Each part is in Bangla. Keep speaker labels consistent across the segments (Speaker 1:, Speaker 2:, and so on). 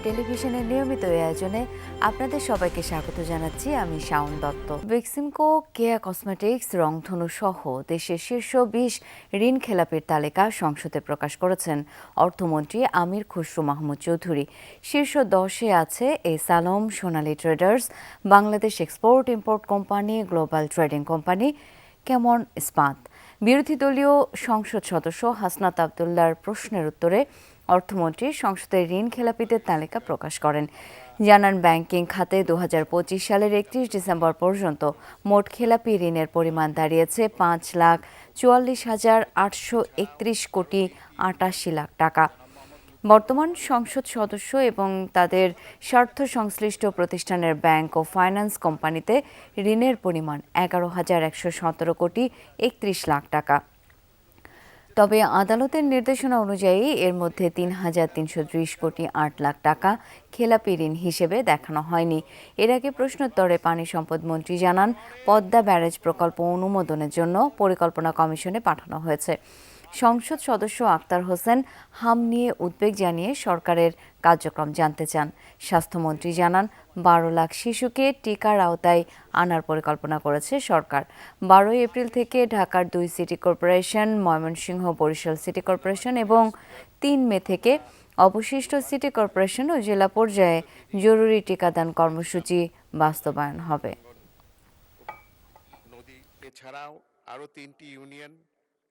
Speaker 1: টেলিভিশনের নিয়মিত এই আয়োজনে আপনাদের সবাইকে স্বাগত জানাচ্ছি। আমি শাওন দত্ত। বেক্সিমকো, কেয়া কসমেটিক্স, রংধনু সহ দেশের শীর্ষ 20 ঋণ খেলাপির তালিকা সংসদে প্রকাশ করেছেন অর্থমন্ত্রী আমির খসরু মাহমুদ চৌধুরী। শীর্ষ 10-এ আছে S Alam, Sonali traders, Bangladesh export import company, global trading company, কেমন ইস্পাত। বিরোধী দলীয় সংসদ সদস্য হাসনাত আবদুল্লার প্রশ্নের উত্তরে অর্থমন্ত্রী সংসদের ঋণ খেলাপিদের তালিকা প্রকাশ করেন। জানান, ব্যাংকিং খাতে 2025 সালের 31 ডিসেম্বর পর্যন্ত মোট খেলাপি ঋণের পরিমাণ দাঁড়িয়েছে 5,44,831 কোটি 88 লাখ টাকা। বর্তমান সংসদ সদস্য এবং তাদের স্বার্থ সংশ্লিষ্ট প্রতিষ্ঠানের ব্যাংক ও ফাইন্যান্স কোম্পানিতে ঋণের পরিমাণ 11,117 কোটি 31 লাখ টাকা। তবে আদালতের নির্দেশনা অনুযায়ী এর মধ্যে 3,330 কোটি 8 লাখ টাকা খেলাপি ঋণ হিসেবে দেখানো হয়নি। এর আগে প্রশ্নোত্তরে পানি সম্পদ মন্ত্রী জানান, পদ্মা ব্যারেজ প্রকল্প অনুমোদনের জন্য পরিকল্পনা কমিশনে পাঠানো হয়েছে। সংসদ সদস্য আক্তার হোসেন হাম নিয়ে উদ্বেগ জানিয়ে সরকারের কার্যক্রম জানতে চান। স্বাস্থ্যমন্ত্রী জানান, 12 লাখ শিশুকে টিকার আওতায় আনার পরিকল্পনা করেছে সরকার। 12 এপ্রিল থেকে ঢাকার 2 city corporation, Mymensingh, Barishal city corporation এবং 3 মে থেকে অবশিষ্ট সিটি কর্পোরেশন ও জেলা পর্যায়ে জরুরি টিকাদান কর্মসূচি বাস্তবায়ন হবে।
Speaker 2: এছাড়াও আরো 3টি ইউনিয়ন,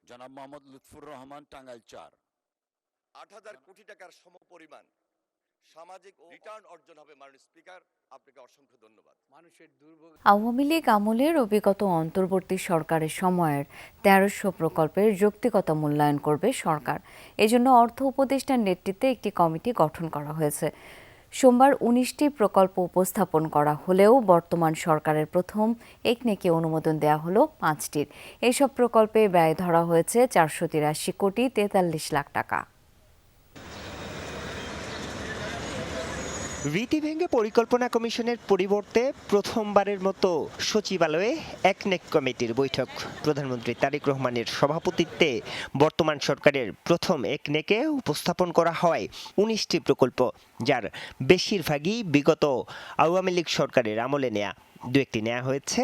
Speaker 3: জনাব মোহাম্মদ লুৎফুর রহমান, টাঙ্গাইল 4।
Speaker 4: 8,000 কোটি টাকার সমপরিমাণ সামাজিক রিটার্ন অর্জন হবে। মাননীয় স্পিকার, আপনাকে অসংখ্য ধন্যবাদ।
Speaker 1: আওয়ামী লীগ আমলের ও বিগত অন্তর্বর্তী সরকারের সময়ের 1300 প্রকল্পের যৌক্তিকতা মূল্যায়ন করবে সরকার। এজন্য অর্থ উপদেষ্টার নেতৃত্বে একটি কমিটি গঠন করা হয়েছে। সোমবার 19টি প্রকল্প উপস্থাপন করা হলেও বর্তমান সরকারের প্রথম একনেকে অনুমোদন দেওয়া হলো 5টির। এইসব প্রকল্পে ব্যয় ধরা হয়েছে 483 কোটি 43 লাখ টাকা।
Speaker 5: রীতি ভেঙে পরিকল্পনা কমিশনের পরিবর্তে প্রথমবারের মতো সচিবালয়ে একনেক কমিটির বৈঠক। প্রধানমন্ত্রী তারেক রহমানের সভাপতিত্বে বর্তমান সরকারের প্রথম একনেকে উপস্থাপন করা হয় 19টি প্রকল্প, যার বেশিরভাগই বিগত আওয়ামী লীগ সরকারের আমলে নেয়া। দু একটি নেওয়া হয়েছে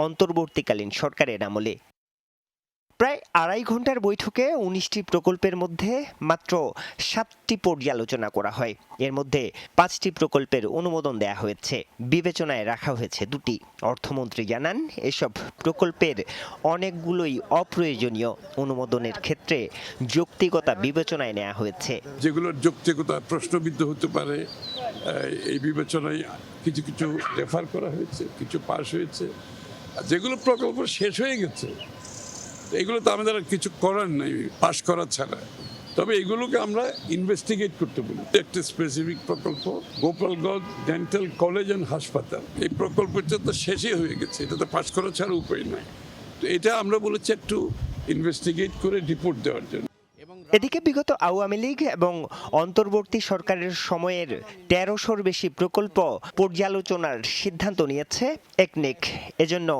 Speaker 5: অন্তর্বর্তীকালীন সরকারের আমলে। প্রায় 2.5 ঘন্টার বৈঠকে 19টি প্রকল্পের মধ্যে মাত্র 7টি পর্যালোচনা করা হয়। এর মধ্যে 5টি প্রকল্পের অনুমোদন দেয়া হয়েছে, বিবেচনায় রাখা হয়েছে 2টি। অর্থমন্ত্রী জানান, এসব প্রকল্পের অনেকগুলোই অপ্রয়োজনীয়। অনুমোদনের ক্ষেত্রে যৌক্তিকতা বিবেচনায় নেওয়া হয়েছে।
Speaker 6: যেগুলোর যৌক্তিকতা প্রশ্নবিদ্ধ হতে পারে, এই বিবেচনায় কিছু কিছু রেফার করা হয়েছে, কিছু পাস হয়েছে। যেগুলো প্রকল্প শেষ হয়ে গেছে, এগুলো তো আমাদের কিছু করার নেই পাশ করা ছাড়া। তবে এগুলোকে আমরা ইনভেস্টিগেট করতে বলি। একটা স্পেসিফিক প্রকল্প, গোপালগঞ্জ ডেন্টাল কলেজ অ্যান্ড হাসপাতাল, এই প্রকল্পটা তো শেষই হয়ে গেছে, এটা তো পাশ করা ছাড়া উপায় নাই। তো এটা আমরা বলেছি একটু ইনভেস্টিগেট করে রিপোর্ট দেওয়ার জন্য।
Speaker 5: এদিকে বিগত আওয়ামী লীগ এবং অন্তর্বর্তী সরকারের সময়ের 1300-র বেশি প্রকল্প পর্যালোচনার সিদ্ধান্ত নিয়েছে একনেক। এজন্য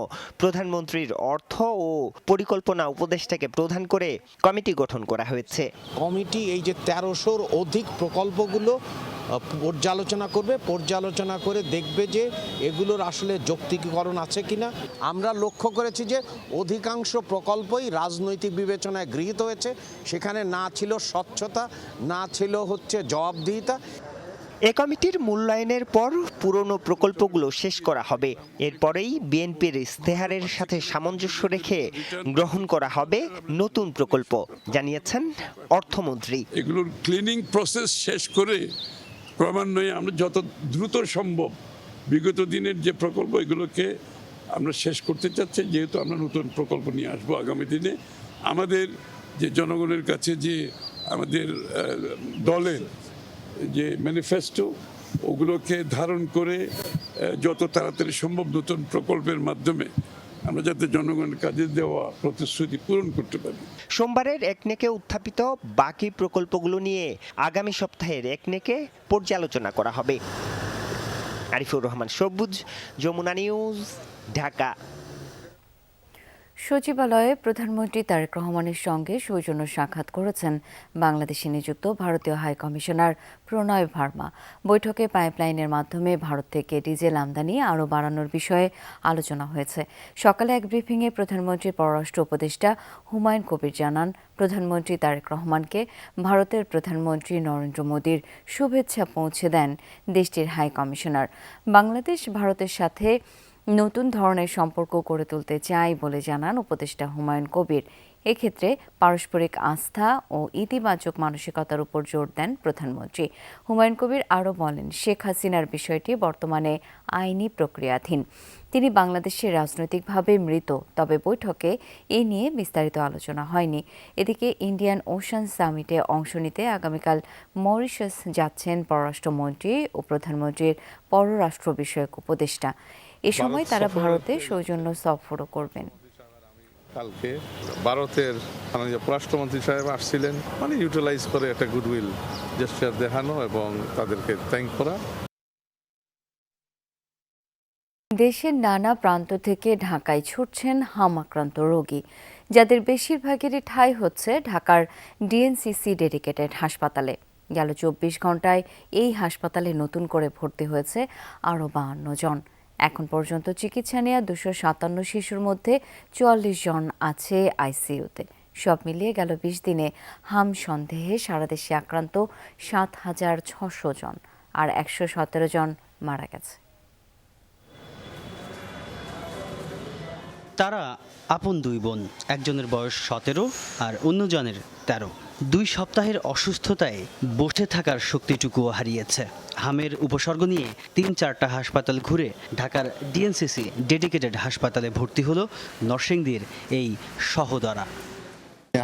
Speaker 5: প্রধানমন্ত্রীর অর্থ ও পরিকল্পনা উপদেষ্টাকে প্রধান করে কমিটি গঠন করা হয়েছে।
Speaker 7: কমিটি এই যে 1300-র অধিক প্রকল্পগুলো পর্যালোচনা করে দেখবে যে এগুলোর আসলে যৌক্তিকীকরণ আছে কিনা। আমরা লক্ষ্য করেছি যে অধিকাংশ প্রকল্পই রাজনৈতিক বিবেচনায় গৃহীত হয়েছে। সেখানে না ছিল স্বচ্ছতা, না ছিল জবাবদিহিতা।
Speaker 5: এ কমিটির মূল্যায়নের পর পুরনো প্রকল্পগুলো শেষ করা হবে। এরপরেই বিএনপির ইস্তেহারের সাথে সামঞ্জস্য রেখে গ্রহণ করা হবে নতুন প্রকল্প, জানিয়েছেন অর্থমন্ত্রী।
Speaker 6: এগুলোর ক্লিনিং প্রসেস শেষ করে ক্রমান্বয়ে আমরা যত দ্রুত সম্ভব বিগত দিনের যে প্রকল্প এগুলোকে আমরা শেষ করতে চাচ্ছি, যেহেতু আমরা নতুন প্রকল্প নিয়ে আসবো আগামী দিনে। আমাদের যে জনগণের কাছে যে আমাদের দলের যে ম্যানিফেস্টো, ওগুলোকে ধারণ করে যত তাড়াতাড়ি সম্ভব নতুন প্রকল্পের মাধ্যমে আমরা যাতে জনগণের কাজে দেওয়া প্রতিশ্রুতি পূরণ করতে পারি।
Speaker 5: সোমবারের একনেকে উত্থাপিত বাকি প্রকল্পগুলো নিয়ে আগামী সপ্তাহের একনেকে পর্যালোচনা করা হবে। আরিফুর রহমান সবুজ, যমুনা নিউজ, ঢাকা।
Speaker 1: সচিবালয়ে প্রধানমন্ত্রী তারেক রহমানের সঙ্গে সৌজন্য সাক্ষাৎ করেছেন বাংলাদেশে নিযুক্ত ভারতীয় হাই কমিশনার প্রণয় ভার্মা। বৈঠকে পাইপলাইনের মাধ্যমে ভারত থেকে ডিজেল আমদানি আরও বাড়ানোর বিষয়ে আলোচনা হয়েছে। সকালে এক ব্রিফিংয়ে প্রধানমন্ত্রীর পররাষ্ট্র উপদেষ্টা হুমায়ুন কবির জানান, প্রধানমন্ত্রী তারেক রহমানকে ভারতের প্রধানমন্ত্রী নরেন্দ্র মোদীর শুভেচ্ছা পৌঁছে দেন দেশটির হাই কমিশনার। বাংলাদেশ ভারতের সাথে নতুন ধরনের সম্পর্ক গড়ে তুলতে চাই বলে জানান উপদেষ্টা হুমায়ুন কবির। এক্ষেত্রে পারস্পরিক আস্থা ও ইতিবাচক মানসিকতার উপর জোর দেন প্রধানমন্ত্রী। হুমায়ুন কবির আরও বলেন, শেখ হাসিনার বিষয়টি বর্তমানে আইনি প্রক্রিয়াধীন। তিনি বাংলাদেশে রাজনৈতিকভাবে মৃত, তবে বৈঠকে এ নিয়ে বিস্তারিত আলোচনা হয়নি। এদিকে ইন্ডিয়ান ওশান সামিটে অংশ নিতে আগামীকাল মরিশাস যাচ্ছেন পররাষ্ট্রমন্ত্রী ও প্রধানমন্ত্রীর পররাষ্ট্র বিষয়ক উপদেষ্টা। এ সময় তারা ভারতে সৌজন্য সফরও করবেন।
Speaker 8: কালকে ভারতের মাননীয় পররাষ্ট্রমন্ত্রী সাহেব আসছিলেন, ইউটিলাইজ করে একটা গুডউইল জেস্টার দেখানো এবং তাদেরকে থ্যাংক করা।
Speaker 1: দেশের নানা প্রান্ত থেকে ঢাকায় ছুটছেন হাম আক্রান্ত রোগী, যাদের বেশিরভাগেরই ঠাঁই হচ্ছে ঢাকার ডিএনসিসি ডেডিকেটেড হাসপাতালে। গেল 24 ঘন্টায় এই হাসপাতালে নতুন করে ভর্তি হয়েছে আরও 52 জন। এখন পর্যন্ত চিকিৎসা নেওয়া 257 শিশুর মধ্যে 44 জন আছে আইসিইউতে। সব মিলিয়ে গেল 20 দিনে হাম সন্দেহে সারা দেশে আক্রান্ত 7,600 জন, আর 117 জন মারা গেছে।
Speaker 9: তারা আপন দুই বোন, একজনের বয়স 17 আর অন্যজনের 13। 2 সপ্তাহের অসুস্থতায় বসে থাকার শক্তিটুকুও হারিয়েছে। হামের উপসর্গ নিয়ে 3-4টা হাসপাতাল ঘুরে ঢাকার ডিএনসিসি ডেডিকেটেড হাসপাতালে ভর্তি হলো নরসিংদীর এই সহোদরা।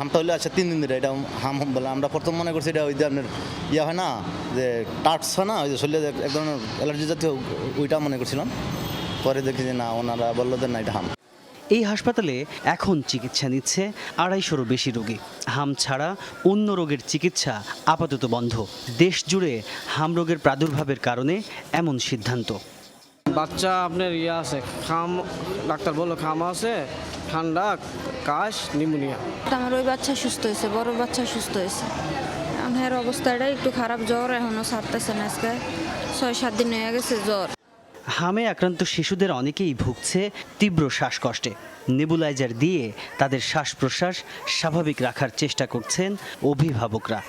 Speaker 10: হামটা হলে আচ্ছা 3 দিন ধরে এটা হাম বলে আমরা প্রথম মনে করছি এটা ওই যে আপনার ইয়ে হয় না, যে টার্টস হয় না, ওই যে শরীরে এক ধরনের অ্যালার্জি জাতীয়, ওইটা মনে করছিলাম। পরে দেখি যে না, ওনারা বললো যে না, এটা হাম।
Speaker 9: এই হাসপাতালে এখন চিকিৎসা নিচ্ছে 250-রও বেশি রোগী। হাম ছাড়া অন্য রোগের চিকিৎসা আপাতত বন্ধ। দেশ জুড়ে হাম রোগের প্রাদুর্ভাবের কারণে এমন সিদ্ধান্ত।
Speaker 11: বাচ্চা আপনার আছে খাম, ডাক্তার বললো খাম আছে, ঠান্ডা, কাশ, নিউমোনিয়া।
Speaker 12: আমার ওই বাচ্চা সুস্থ হয়েছে, বড় বাচ্চা সুস্থ হয়েছে। আমার অবস্থাটা একটু খারাপ, জ্বর এখনো ছাড়তেছে না। আজকে 6-7 দিন হয়ে গেছে জ্বর।
Speaker 9: হামে আক্রান্ত শিশুদের অনেকেই ভুগছে তীব্র শ্বাসকষ্টে। নেবুলাইজার দিয়ে তাদের শ্বাস প্রশ্বাস স্বাভাবিক রাখার চেষ্টা করছেন অভিভাবকরা।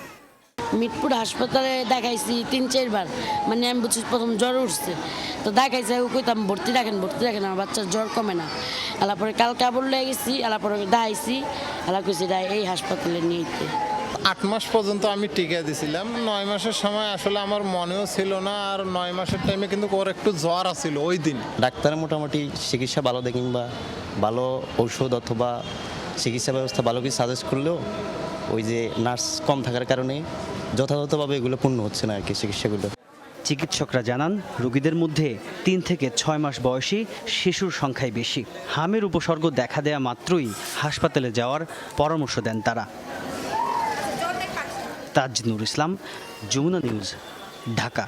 Speaker 13: মিটপুর হাসপাতালে দেখাইছি 3-4 বার, আমি বুঝছি প্রথম জ্বর উঠছে, তো দেখাইছে কইতাম ভর্তি রাখেন আমার বাচ্চার জ্বর কমে না। পরে কালকে আবার লেগে গেছি, পরে দেখাইছি, কইছি এই হাসপাতালে নিয়ে
Speaker 14: 8 মাস পর্যন্ত আমি টিকা দিছিলাম। 9 মাসের সময় আসলে আমার মনেও ছিল না, আর 9 মাসের টাইমে কিন্তু ওর একটু জ্বর আসছিল ওই দিন।
Speaker 10: ডাক্তার মোটামুটি চিকিৎসা ভালো দেখেন বা ভালো ঔষধ অথবা চিকিৎসা ব্যবস্থা ভালো কিছু সাজেস্ট করলেও ওই যে নার্স কম থাকার কারণে যথাযথভাবে এগুলো পূর্ণ হচ্ছে না আর কি চিকিৎসাগুলো।
Speaker 9: চিকিৎসকরা জানান, রোগীদের মধ্যে 3 থেকে 6 মাস বয়সী শিশুর সংখ্যাই বেশি। হামের উপসর্গ দেখা দেয়া মাত্রই হাসপাতালে যাওয়ার পরামর্শ দেন তারা। তাজনুর ইসলাম, যমুনা নিউজ, ঢাকা।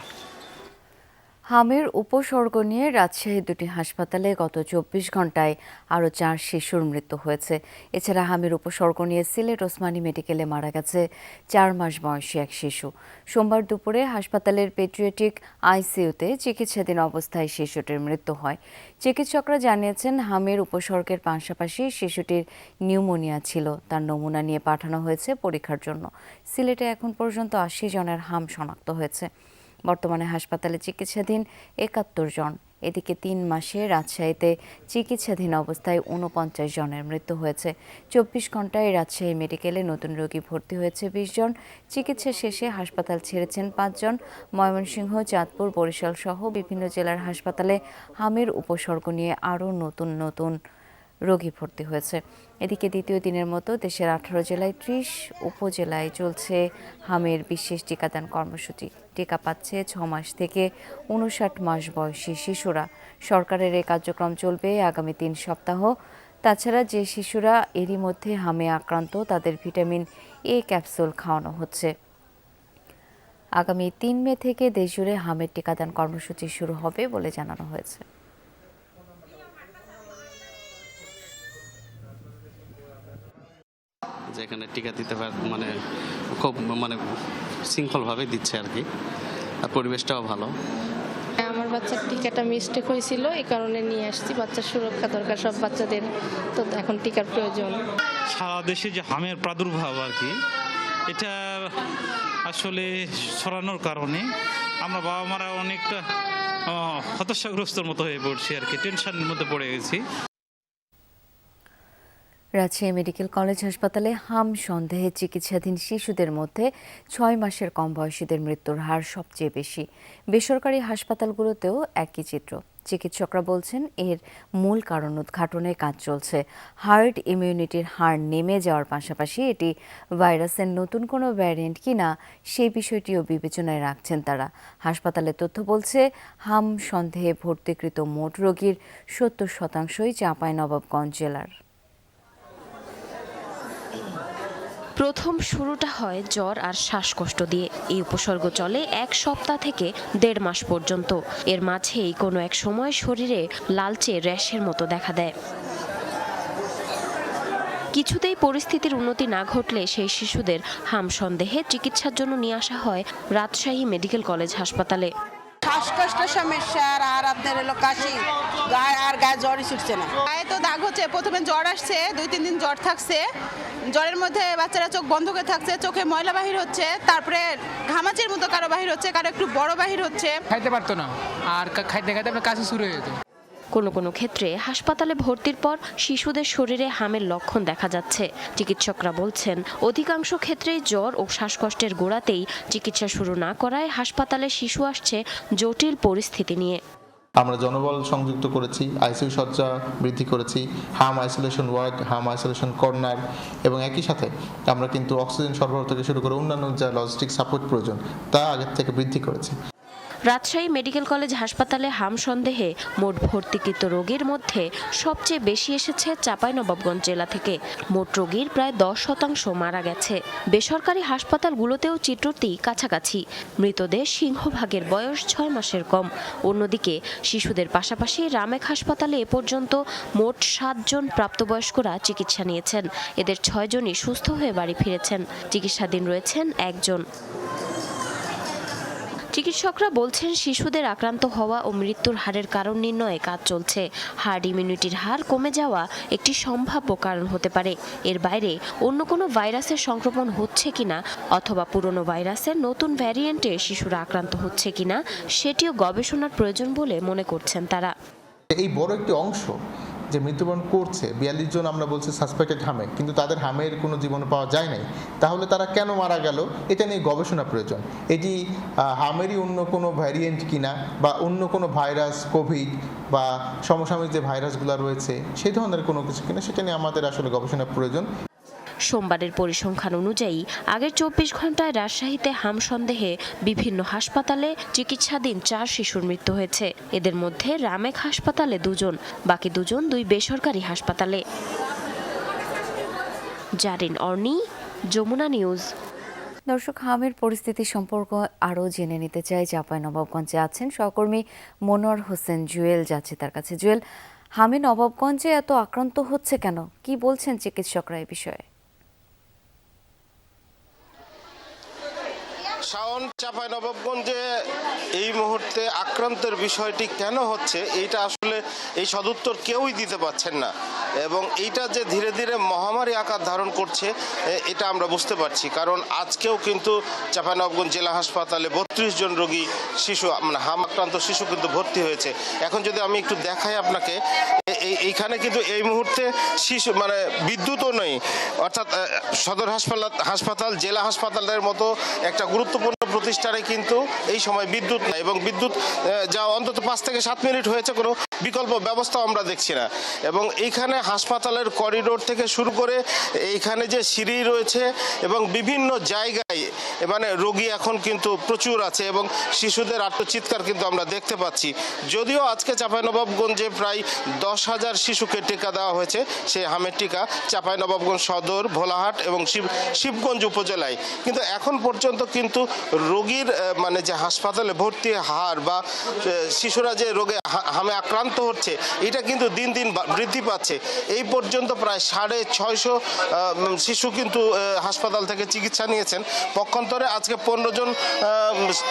Speaker 1: হামের উপসর্গ নিয়ে রাজশাহীর 2টি হাসপাতালে গত 24 ঘন্টায় আরও 4 শিশুর মৃত্যু হয়েছে। এছাড়া হামের উপসর্গ নিয়ে সিলেট ওসমানী মেডিকেলে মারা গেছে 4 মাস বয়সী এক শিশু। সোমবার দুপুরে হাসপাতালের পেডিয়াট্রিক আইসিইউতে চিকিৎসাধীন অবস্থায় শিশুটির মৃত্যু হয়। চিকিৎসকরা জানিয়েছেন, হামের উপসর্গের পাশাপাশি শিশুটির নিউমোনিয়া ছিল। তার নমুনা নিয়ে পাঠানো হয়েছে পরীক্ষার জন্য। সিলেটে এখন পর্যন্ত 80 জনের হাম শনাক্ত হয়েছে। বর্তমানে হাসপাতালে চিকিৎসাধীন 71 জন। এদিকে 3 মাসে রাজশাহীতে চিকিৎসাধীন অবস্থায় 49 জনের মৃত্যু হয়েছে। 24 ঘন্টায় রাজশাহী মেডিকেলে নতুন রোগী ভর্তি হয়েছে 20 জন। চিকিৎসা শেষে হাসপাতাল ছেড়েছেন 5 জন। ময়মনসিংহ, চাঁদপুর, বরিশাল সহ বিভিন্ন জেলার হাসপাতালে হামের উপসর্গ নিয়ে আরও নতুন রোগী ভর্তি হয়েছে। এদিকে দ্বিতীয় দিনের মতো দেশের 18 জেলায় 30 উপজেলায় চলছে হামের বিশেষ টিকাদান কর্মসূচি। টিকা পাচ্ছে 6 মাস থেকে 59 মাস বয়সী শিশুরা। সরকারের এই কার্যক্রম চলবে আগামী 3 সপ্তাহ। তাছাড়া যে শিশুরা এরই মধ্যে হামে আক্রান্ত, তাদের ভিটামিন এ ক্যাপসুল খাওয়ানো হচ্ছে। আগামী 3 মে থেকে দেশজুড়ে হামের টিকাদান কর্মসূচি শুরু হবে বলে জানানো হয়েছে।
Speaker 11: এখানে টিকা দিতে মানে খুব মানে শৃঙ্খলভাবে দিচ্ছে আর কি, আর পরিবেশটাও ভালো।
Speaker 12: আমার বাচ্চার টিকাটা মিস্টেক হয়েছিল, এই কারণে নিয়ে আসছি। বাচ্চার সুরক্ষা দরকার সব বাচ্চাদের, তো এখন টিকার প্রয়োজন।
Speaker 11: সারা দেশে যে হামের প্রাদুর্ভাব আর কি, এটা আসলে ছড়ানোর কারণে আমরা বাবা মারা অনেকটা হতাশাগ্রস্তর মতো হয়ে পড়ছি আর কি, টেনশনের মধ্যে পড়ে গেছি।
Speaker 1: রাজশাহী মেডিকেল কলেজ হাসপাতালে হাম সন্দেহে চিকিৎসাধীন শিশুদের মধ্যে 6 মাসের কম বয়সীদের মৃত্যুর হার সবচেয়ে বেশি। বেসরকারি হাসপাতালগুলোতেও একই চিত্র। চিকিৎসকরা বলছেন এর মূল কারণ উদ্ঘাটনে কাজ চলছে। হার্ড ইমিউনিটির হার নেমে যাওয়ার পাশাপাশি এটি ভাইরাসের নতুন কোনো ভ্যারিয়েন্ট কিনা সেই বিষয়টিও বিবেচনায় রাখছেন তারা। হাসপাতালের তথ্য বলছে হাম সন্দেহে ভর্তিকৃত মোট রোগীর 70% চাঁপাইনবাবগঞ্জ জেলার।
Speaker 15: প্রথম শুরুটা হয় জ্বর আর শ্বাসকষ্ট দিয়ে। এই উপসর্গ চলে 1 সপ্তাহ থেকে 1.5 মাস পর্যন্ত। এর মাঝেই কোনো এক সময় শরীরে লালচে র্যাশের মতো দেখা দেয়। কিছুতেই পরিস্থিতির উন্নতি না ঘটলে সেই শিশুদের হাম সন্দেহে চিকিৎসার জন্য নিয়ে আসা হয় রাজশাহী মেডিকেল কলেজ হাসপাতালে।
Speaker 13: শ্বাসকষ্টের সমস্যা আর আপনার হলো কাশি, গায়ে জ্বরই ছুটছে না।
Speaker 12: গায়ে তো দাগ হচ্ছে, প্রথমে জ্বর আসছে, 2-3 দিন জ্বর থাকছে, জ্বরের মধ্যে বাচ্চারা চোখ বন্ধ করে থাকছে, চোখে ময়লা বাহির হচ্ছে, তারপরে ঘামাচির মতো কারো বাহির হচ্ছে, কারো একটু বড় বাহির হচ্ছে।
Speaker 11: খাইতে পারতো না, আর খাইতে খাইতে আপনার কাশি শুরু হয়ে যেত।
Speaker 15: কোনো কোনো ক্ষেত্রে হাসপাতালে ভর্তির পর শিশুদের শরীরে হামের লক্ষণ দেখা যাচ্ছে। চিকিৎসকরা বলছেন অধিকাংশ ক্ষেত্রেই জ্বর ও শ্বাসকষ্টের গোড়াতেই চিকিৎসা শুরু না করায় হাসপাতালে শিশু আসছে জটিল পরিস্থিতি নিয়ে।
Speaker 11: আমরা জনবল সংযুক্ত করেছি, আইসিইউ শয্যা বৃদ্ধি করেছি, হাম আইসোলেশন ওয়ার্ড, হাম আইসোলেশন কর্নার, এবং একই সাথে আমরা কিন্তু অক্সিজেন সরবরাহ থেকে শুরু করে অন্যান্য যা লজিস্টিক সাপোর্ট প্রয়োজন তা আগের থেকে বৃদ্ধি করেছি।
Speaker 15: রাজশাহী মেডিকেল কলেজ হাসপাতালে হাম সন্দেহে মোট ভর্তিকৃত রোগীর মধ্যে সবচেয়ে বেশি এসেছে চাঁপাইনবাবগঞ্জ জেলা থেকে। মোট রোগীর প্রায় 10% মারা গেছে। বেসরকারি হাসপাতালগুলোতেও চিত্রটি কাছাকাছি। মৃতদের সিংহভাগের বয়স 6 মাসের কম। অন্যদিকে শিশুদের পাশাপাশি রামেক হাসপাতালে এ পর্যন্ত মোট 7 জন প্রাপ্তবয়স্করা চিকিৎসা নিয়েছেন। এদের 6 জনই সুস্থ হয়ে বাড়ি ফিরেছেন। চিকিৎসাধীন রয়েছেন 1 জন। চিকিৎসকরা বলছেন শিশুদের আক্রান্ত হওয়া ও মৃত্যুর হারের কারণ নির্ণয়ে কাজ চলছে। হার্ড ইমিউনিটির হার কমে যাওয়া একটি সম্ভাব্য কারণ হতে পারে। এর বাইরে অন্য কোনো ভাইরাসের সংক্রমণ হচ্ছে কিনা অথবা পুরনো ভাইরাসের নতুন ভ্যারিয়েন্টে শিশুরা আক্রান্ত হচ্ছে কিনা সেটিও গবেষণার প্রয়োজন বলে মনে করছেন তারা।
Speaker 11: এই বড় একটি অংশ যে মৃত্যুবরণ করছে, 42 জন আমরা বলছি সাসপেক্টেড হামে, কিন্তু তাদের হামের কোনো জীবন পাওয়া যায় নাই। তাহলে তারা কেন মারা গেল এটা নিয়ে গবেষণা প্রয়োজন। এটি হামেরই অন্য কোনো ভ্যারিয়েন্ট কিনা বা অন্য কোনো ভাইরাস, কোভিড বা সমসাময়িক যে ভাইরাসগুলো রয়েছে সেই ধরনের কোনো কিছু কিনা সেটা নিয়ে আমাদের আসলে গবেষণা প্রয়োজন।
Speaker 15: সোমবারের পরিসংখ্যান অনুযায়ী আগের 24 ঘন্টায় রাজশাহীতে হাম সন্দেহে বিভিন্ন হাসপাতালে চিকিৎসাধীন 4 শিশুর মৃত্যু হয়েছে। এদের মধ্যে রামেক হাসপাতালে 2 জন, বাকি 2 জন 2 বেসরকারি হাসপাতালে। জারিন অর্নি, যমুনা নিউজ।
Speaker 1: দর্শক, হামের পরিস্থিতি সম্পর্কে আরও জেনে নিতে চাই। চাঁপাইনবাবগঞ্জে আছেন সহকর্মী মনোয়ার হোসেন জুয়েল, যাচ্ছে তার কাছে। জুয়েল, হামে নবাবগঞ্জে এত আক্রান্ত হচ্ছে কেন, কি বলছেন চিকিৎসকরা এই বিষয়ে?
Speaker 2: শাওন, চাঁপাইনবাবগঞ্জে এই মুহূর্তে আক্রান্তের বিষয়টি কেন হচ্ছে এইটা আসলে এই সদুত্তর কেউই দিতে পারছেন না, এবং এইটা যে ধীরে ধীরে মহামারী আকার ধারণ করছে এটা আমরা বুঝতে পারছি। কারণ আজকেও কিন্তু চাঁপাইনবাবগঞ্জ জেলা হাসপাতালে 32 জন রোগী শিশু, মানে হাম আক্রান্ত শিশু কিন্তু ভর্তি হয়েছে। এখন যদি আমি একটু দেখাই আপনাকে, এইখানে কিন্তু এই মুহূর্তে শিশু মানে বিদ্যুৎও নেই, অর্থাৎ সদর হাসপাতাল জেলা হাসপাতালের মতো একটা গুরুত্বপূর্ণ প্রতিষ্ঠানে কিন্তু এই সময় বিদ্যুৎ নাই, এবং বিদ্যুৎ যা অন্তত 5 থেকে 7 মিনিট হয়েছে, কোনো বিকল্প ব্যবস্থা আমরা দেখছি না। এবং এইখানে হাসপাতালের করিডোর থেকে শুরু করে এইখানে যে সিঁড়ি রয়েছে এবং বিভিন্ন জায়গায় মানে রোগী এখন কিন্তু প্রচুর আছে, এবং শিশুদের আত্মচিৎকার কিন্তু আমরা দেখতে পাচ্ছি। যদিও আজকে চাঁপাইনবাবগঞ্জে প্রায় 10,000 শিশুকে টিকা দেওয়া হয়েছে, সেই হামের টিকা চাঁপাইনবাবগঞ্জ সদর, ভোলাহাট এবং শিবগঞ্জ উপজেলায়, কিন্তু এখন পর্যন্ত কিন্তু রোগীর মানে যে হাসপাতালে ভর্তি হার বা শিশুরা যে রোগে হামে আক্রান্ত আক্রান্ত হচ্ছে এটা কিন্তু দিন দিন বৃদ্ধি পাচ্ছে। এই পর্যন্ত প্রায় 650 শিশু কিন্তু হাসপাতাল থেকে চিকিৎসা নিয়েছেন। পক্ষান্তরে আজকে 15 জন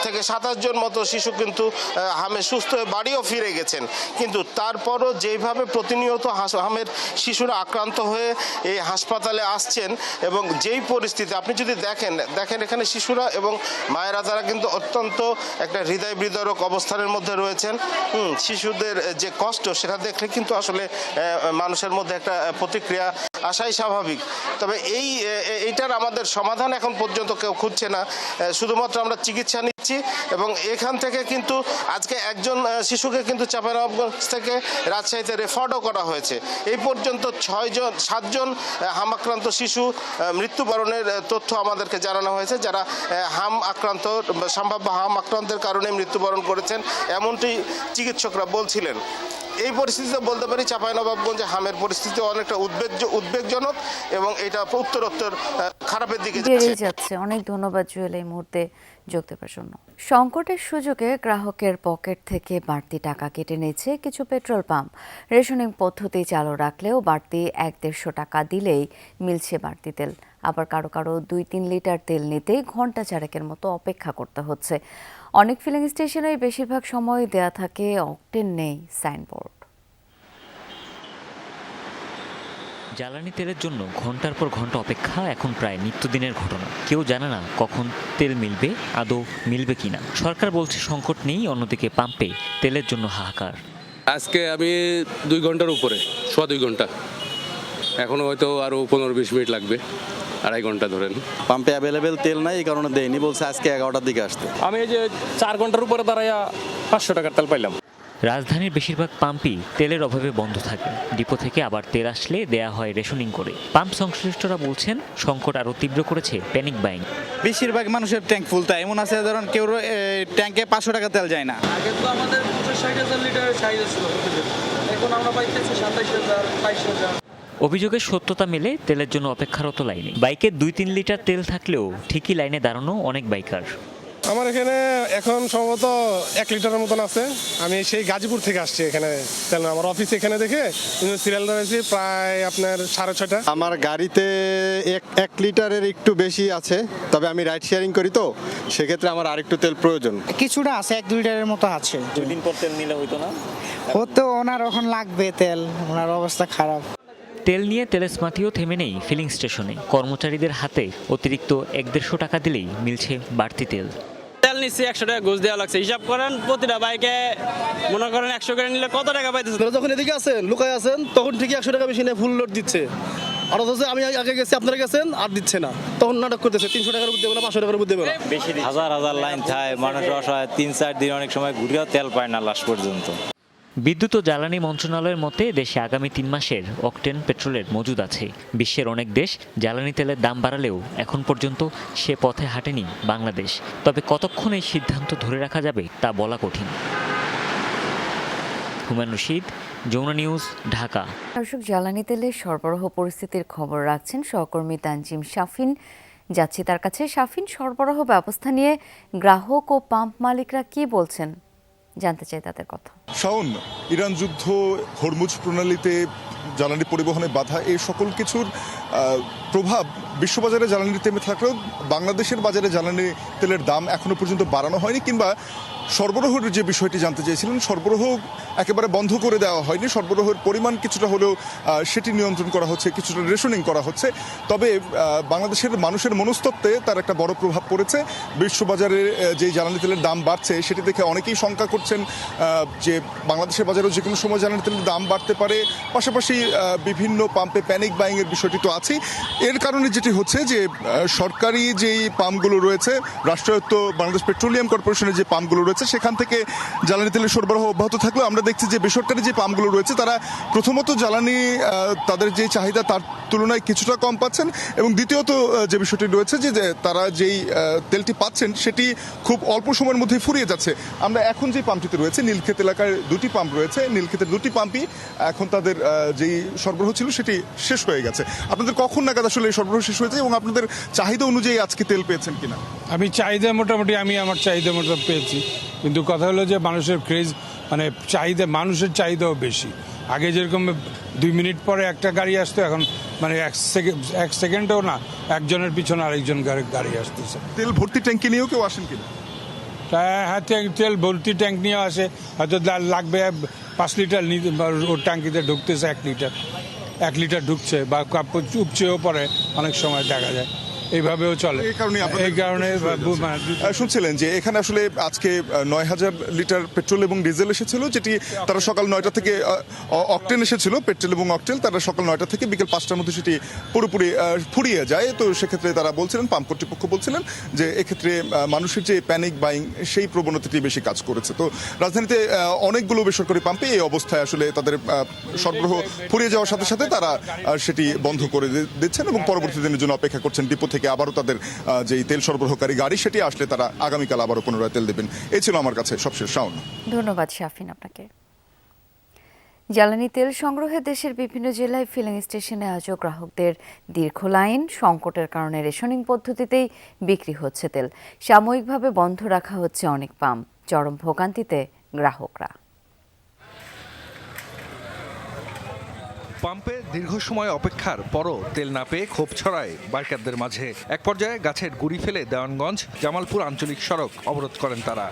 Speaker 2: থেকে 27 জন মতো শিশু কিন্তু হামে সুস্থ হয়ে বাড়িও ফিরে গেছেন। কিন্তু তারপরও যেভাবে প্রতিনিয়ত হামের শিশুরা আক্রান্ত হয়ে এই হাসপাতালে আসছেন এবং যেই পরিস্থিতি আপনি যদি দেখেন এখানে শিশুরা এবং মায়েরা তারা কিন্তু অত্যন্ত একটা হৃদয় বিদারক অবস্থানের মধ্যে রয়েছেন। শিশুদের যে কষ্ট সেটা দেখলে কিন্তু আসলে মানুষের মধ্যে একটা প্রতিক্রিয়া আসাই স্বাভাবিক। তবে এইটার আমাদের সমাধান এখন পর্যন্ত কেউ খুঁজছে না, শুধুমাত্র আমরা চিকিৎসা নিচ্ছি। এবং এখান থেকে কিন্তু আজকে একজন শিশুকে কিন্তু চাঁপাইনবাবগঞ্জ থেকে রাজশাহীতে রেফারও করা হয়েছে। এই পর্যন্ত 7 জন হামাক্রান্ত শিশু মৃত্যুবরণের তথ্য আমাদেরকে জানানো হয়েছে, যারা সম্ভাব্য হাম আক্রান্তের কারণে মৃত্যুবরণ করেছেন এমনটি চিকিৎসকরা বলছিলেন। এই পরিস্থিতিতে বলতে পারি চাঁপাইনবাবগঞ্জে হামের পরিস্থিতি অনেকটা উদ্বেগজনক এবং এটা উত্তরোত্তর খারাপের দিকে
Speaker 1: যাচ্ছে। অনেক ধন্যবাদ জুয়েল এই মুহূর্তে যোগ দেওয়ার জন্য। সংকটের সুযোগে গ্রাহকের পকেট থেকে বাড়তি টাকা কেটে নিচ্ছে কিছু পেট্রোল পাম্প। রেশনিং পদ্ধতি চালু রাখলেও বাড়তি 1-150 টাকা দিলেই মিলছে বাড়তি তেল। আবার কারো 2-3 লিটার তেল নিতেই ঘন্টা চারেকের মতো অপেক্ষা করতে হচ্ছে। অনেক ফিলিং স্টেশনে বেশিরভাগ সময় দেয়া থাকে অকটেন নেই সাইনবোর্ড।
Speaker 16: জ্বালানি তেলের জন্য ঘন্টার পর ঘন্টা অপেক্ষা এখন প্রায় নিত্যদিনের ঘটনা। কেউ জানে না কখন তেল মিলবে, আদৌ মিলবে কিনা। সরকার বলছে সংকট নেই, অন্যদিকে পাম্পে তেলের জন্য হাহাকার।
Speaker 17: আজকে আমি 2 ঘন্টার উপরে, 2.25 ঘন্টা, এখনো হয়তো আরো 15-20 মিনিট লাগবে, 2.5 ঘন্টা ধরেন।
Speaker 10: পাম্পে অ্যাভেলেবেল তেল নাই, এই কারণে দেয়নি, বলছে আজকে 11টার দিকে আসতে।
Speaker 17: আমি এই যে 4 ঘন্টার উপরে দাঁড়াইয়া 500 টাকার তেল পাইলাম।
Speaker 16: রাজধানীর বেশিরভাগ পাম্পই তেলের অভাবে বন্ধ থাকে। ডিপো থেকে আবার তেল আসলে দেয়া হয় রেশনিং করে। পাম্প সংশ্লিষ্টরা বলছেন সংকট আরও তীব্র করেছে প্যানিক বাইং।
Speaker 18: বেশিরভাগ মানুষের ট্যাঙ্ক ফুল, তাই এমন আছে ধরুন কেউ ট্যাঙ্কে 500 টাকা তেল যায় না।
Speaker 19: আগে তো আমাদের 60,000 লিটারের সাইজ ছিল, এখন আমরা পাইতেছি 27,000, 22,000।
Speaker 16: অভিযোগের সত্যতা মেলে তেলের জন্য অপেক্ষারত লাইনে। বাইকে 2-3 লিটার তেল থাকলেও ঠিকই লাইনে দাঁড়ানো অনেক বাইকার।
Speaker 20: আমার এখানে এখন সম্ভবত 1 লিটারের মতন আছে। আমি সেই গাজীপুর থেকে আসছি এখানে তেল। আমার অফিস এখানে দেখে সিরিয়াল ধরেছি প্রায় আপনার 6:30।
Speaker 21: আমার গাড়িতে 1 লিটারের একটু বেশি আছে, তবে আমি রাইড শেয়ারিং করি, তো সেক্ষেত্রে আমার আরেকটু তেল প্রয়োজন।
Speaker 18: কিছুটা আছে, 1-2 লিটারের মতো আছে।
Speaker 16: 2 দিন পর তেল নিলে হইতো না?
Speaker 18: হতো, ওনার এখন লাগবে তেল, ওনার অবস্থা খারাপ।
Speaker 16: তেল নিয়ে তেলেসমাতিও থেমে নেই ফিলিং স্টেশনে। কর্মচারীদের হাতে অতিরিক্ত 1-150 টাকা দিলেই মিলছে বাড়তি তেল।
Speaker 19: তেল নিচ্ছে 100 টাকা ঘুষ দেওয়া লাগছে। হিসাব করেন প্রতিটা বাইকে মনে করেন 100 করে নিলে কত টাকা পাইতেছে।
Speaker 21: যখন এদিকে আছেন লুকায় আছেন তখন ঠিকই 100 টাকা বেশি নিয়ে ফুল লোড দিচ্ছে, আর অথচ আমি আগে গেছি, আপনারা গেছেন আর দিচ্ছে না, তখন নাটক করতেছে 300 টাকার উপর দেবে না, 500 টাকার উপর দেবে না।
Speaker 22: হাজার হাজার লাইন থাকে, মানুষ অসহায় 3-4 দিন অনেক সময় ঘুরেও তেল পায় না লাস্ট পর্যন্ত।
Speaker 16: বিদ্যুৎ ও জ্বালানি মন্ত্রণালয়ের মতে দেশে আগামী 3 মাসের অকটেন পেট্রোলের মজুদ আছে। বিশ্বের অনেক দেশ জ্বালানি তেলের দাম বাড়ালেও এখন পর্যন্ত সে পথে হাঁটেনি বাংলাদেশ। তবে কতক্ষণ এই সিদ্ধান্ত ধরে রাখা যাবে তা বলা কঠিন। হুমায়ুন রশিদ, যমুনা নিউজ, ঢাকা।
Speaker 1: দর্শক, জ্বালানি তেলের সরবরাহ পরিস্থিতির খবর রাখছেন সহকর্মী তানজিম শাফিন। যাচ্ছি তার কাছে। শাফিন, সরবরাহ ব্যবস্থা নিয়ে গ্রাহক ও পাম্প মালিকরা কি বলছেন, জানতে চাই তাদের কথা।
Speaker 23: শাওন, ইরান যুদ্ধ, হরমুজ প্রণালীতে জ্বালানি পরিবহনে বাধা, এই সকল কিছুর প্রভাব বিশ্ববাজারে জ্বালানি তেমে থাকলেও বাংলাদেশের বাজারে জ্বালানি তেলের দাম এখনো পর্যন্ত বাড়ানো হয়নি, কিংবা সরবরাহের যে বিষয়টি জানতে চেয়েছিলেন, সরবরাহ একেবারে বন্ধ করে দেওয়া হয়নি। সরবরাহের পরিমাণ কিছুটা হলেও সেটি নিয়ন্ত্রণ করা হচ্ছে, কিছুটা রেশনিং করা হচ্ছে। তবে বাংলাদেশের মানুষের মনস্তত্ত্বে তার একটা বড় প্রভাব পড়েছে। বিশ্ববাজারে যে জ্বালানি তেলের দাম বাড়ছে সেটি দেখে অনেকেই শঙ্কা করছেন যে বাংলাদেশের বাজারেও যে কোনো সময় জ্বালানি তেলের দাম বাড়তে পারে। পাশাপাশি বিভিন্ন পাম্পে প্যানিক বাইংয়ের বিষয়টি তো আছেই। এর কারণে যেটি হচ্ছে যে সরকারি যেই পাম্পগুলো রয়েছে, রাষ্ট্রায়ত্ত বাংলাদেশ পেট্রোলিয়াম কর্পোরেশনের যে পাম্পগুলো রয়েছে, সেখান থেকে জ্বালানি তেলের সরবরাহ অব্যাহত থাকলেও আমরা দেখছি যে বেসরকারি যে পাম্পগুলো রয়েছে তারা প্রথমত জ্বালানি তাদের যে চাহিদা তার তুলনায় কিছুটা কম পাচ্ছেন, এবং দ্বিতীয়ত যে বিষয়টি রয়েছে যে তারা যেই তেলটি পাচ্ছেন সেটি খুব অল্প সময়ের মধ্যেই ফুরিয়ে যাচ্ছে। আমরা এখন যে পাম্পটিতে রয়েছে, নীলক্ষেত এলাকায় 2টি পাম্প রয়েছে, নীলক্ষেতের 2টি পাম্পই এখন তাদের যেই সরবরাহ ছিল সেটি শেষ হয়ে গেছে। আপনাদের কখন নাগাদ আসলে এই সরবরাহ শেষ হয়েছে এবং আপনাদের চাহিদা অনুযায়ী আজকে তেল পেয়েছেন কিনা?
Speaker 24: আমি আমার চাহিদা মতো পেয়েছি।
Speaker 3: কিন্তু কথা হলো যে মানুষের ক্রেজ মানে চাহিদা, মানুষের চাহিদাও বেশি। আগে যেরকম 2 মিনিট পরে একটা গাড়ি আসতো, এখন মানে এক সেকেন্ডও না, একজনের পিছনে আরেকজন গাড়ি আসতেছে।
Speaker 23: তেল ভর্তি ট্যাঙ্কি নিয়েও কেউ আসেন কিনা?
Speaker 3: হ্যাঁ, তেল ভর্তি ট্যাঙ্ক নিয়ে আসে, হয়তো লাগবে 5 লিটার, ওর ট্যাঙ্কিতে ঢুকতেছে 1 লিটার ঢুকছে, বা উপচেও পরে অনেক সময় দেখা যায়, এইভাবেও চলে। এই কারণে
Speaker 23: শুনছিলেন যে এখানে আসলে আজকে 9,000 লিটার পেট্রোল এবং ডিজেল এসেছিল, যেটি তারা সকাল 9টা থেকে, অকটেন এসেছিল, পেট্রোল এবং অকটেন, তারা সকাল 9টা থেকে বিকেল 5টার মধ্যে সেটি পুরোপুরি ফুরিয়ে যায়। তো সেক্ষেত্রে তারা বলছিলেন, পাম্প কর্তৃপক্ষ বলছিলেন যে এক্ষেত্রে মানুষের যে প্যানিক বাইং সেই প্রবণতাটি বেশি কাজ করেছে। তো রাজধানীতে অনেকগুলো বেসরকারি পাম্পে এই অবস্থায় আসলে তাদের সরবরাহ ফুরিয়ে যাওয়ার সাথে সাথে তারা সেটি বন্ধ করে দিচ্ছেন এবং পরবর্তী দিনের জন্য অপেক্ষা করছেন ডিপো থেকে আবারও তাদের যে তেল সরবরাহকারী গাড়ি সেটি আসলে তারা আগামীকাল আবারও পুনরায় তেল দেবেন। এই ছিল আমার কাছে সবশেষ শাওন।
Speaker 1: ধন্যবাদ শাফিন আপনাকে। জ্বালানি তেল সংগ্রহে দেশের বিভিন্ন জেলায় ফিলিং স্টেশনে আজও গ্রাহকদের দীর্ঘ লাইন। সংকটের কারণে রেশনিং পদ্ধতিতেই বিক্রি হচ্ছে তেল। সাময়িকভাবে বন্ধ রাখা হচ্ছে অনেক পাম্প। চরম ভোগান্তিতে গ্রাহকরা।
Speaker 4: পাম্পে দীর্ঘ সময় অপেক্ষার পরও তেল না পেয়ে ক্ষোভ ছড়ায় বাইকারদের মাঝে। এক পর্যায়ে গাছের গুড়ি ফেলে দেওয়ানগঞ্জ জামালপুর আঞ্চলিক সড়ক অবরোধ করেন তারা।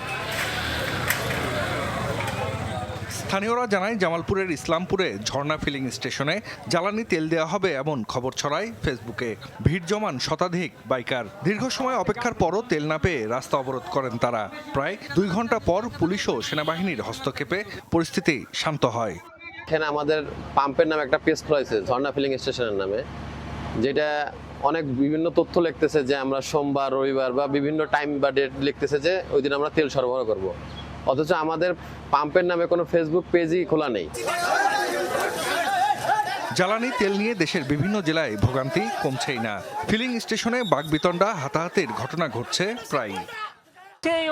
Speaker 4: স্থানীয়রা জানায়, জামালপুরের ইসলামপুরে ঝর্ণা ফিলিং স্টেশনে জ্বালানি তেল দেওয়া হবে এমন খবর ছড়ায় ফেসবুকে। ভিড় জমান শতাধিক বাইকার। দীর্ঘ সময় অপেক্ষার পরও তেল না পেয়ে রাস্তা অবরোধ করেন তারা। প্রায় 2 ঘন্টা পর পুলিশ ও সেনাবাহিনীর হস্তক্ষেপে পরিস্থিতি শান্ত হয়।
Speaker 7: এখানে আমাদের পাম্পের নামে একটা পেজ খোলা হয়েছে ঝর্ণা ফিলিং স্টেশনের নামে, যেটা অনেক বিভিন্ন তথ্য লিখতেছে যে আমরা সোমবার, রবিবার বা বিভিন্ন টাইম বা ডেট লিখতেছে যে ওই দিন আমরা তেল সরবরাহ করব, অথচ আমাদের পাম্পের নামে কোনো ফেসবুক পেজই খোলা নেই।
Speaker 4: জ্বালানি তেল নিয়ে দেশের বিভিন্ন জেলায় ভোগান্তি কমছেই না। ফিলিং স্টেশনে বাগবিতণ্ডা, হাতাহাতির ঘটনা ঘটছে প্রায়।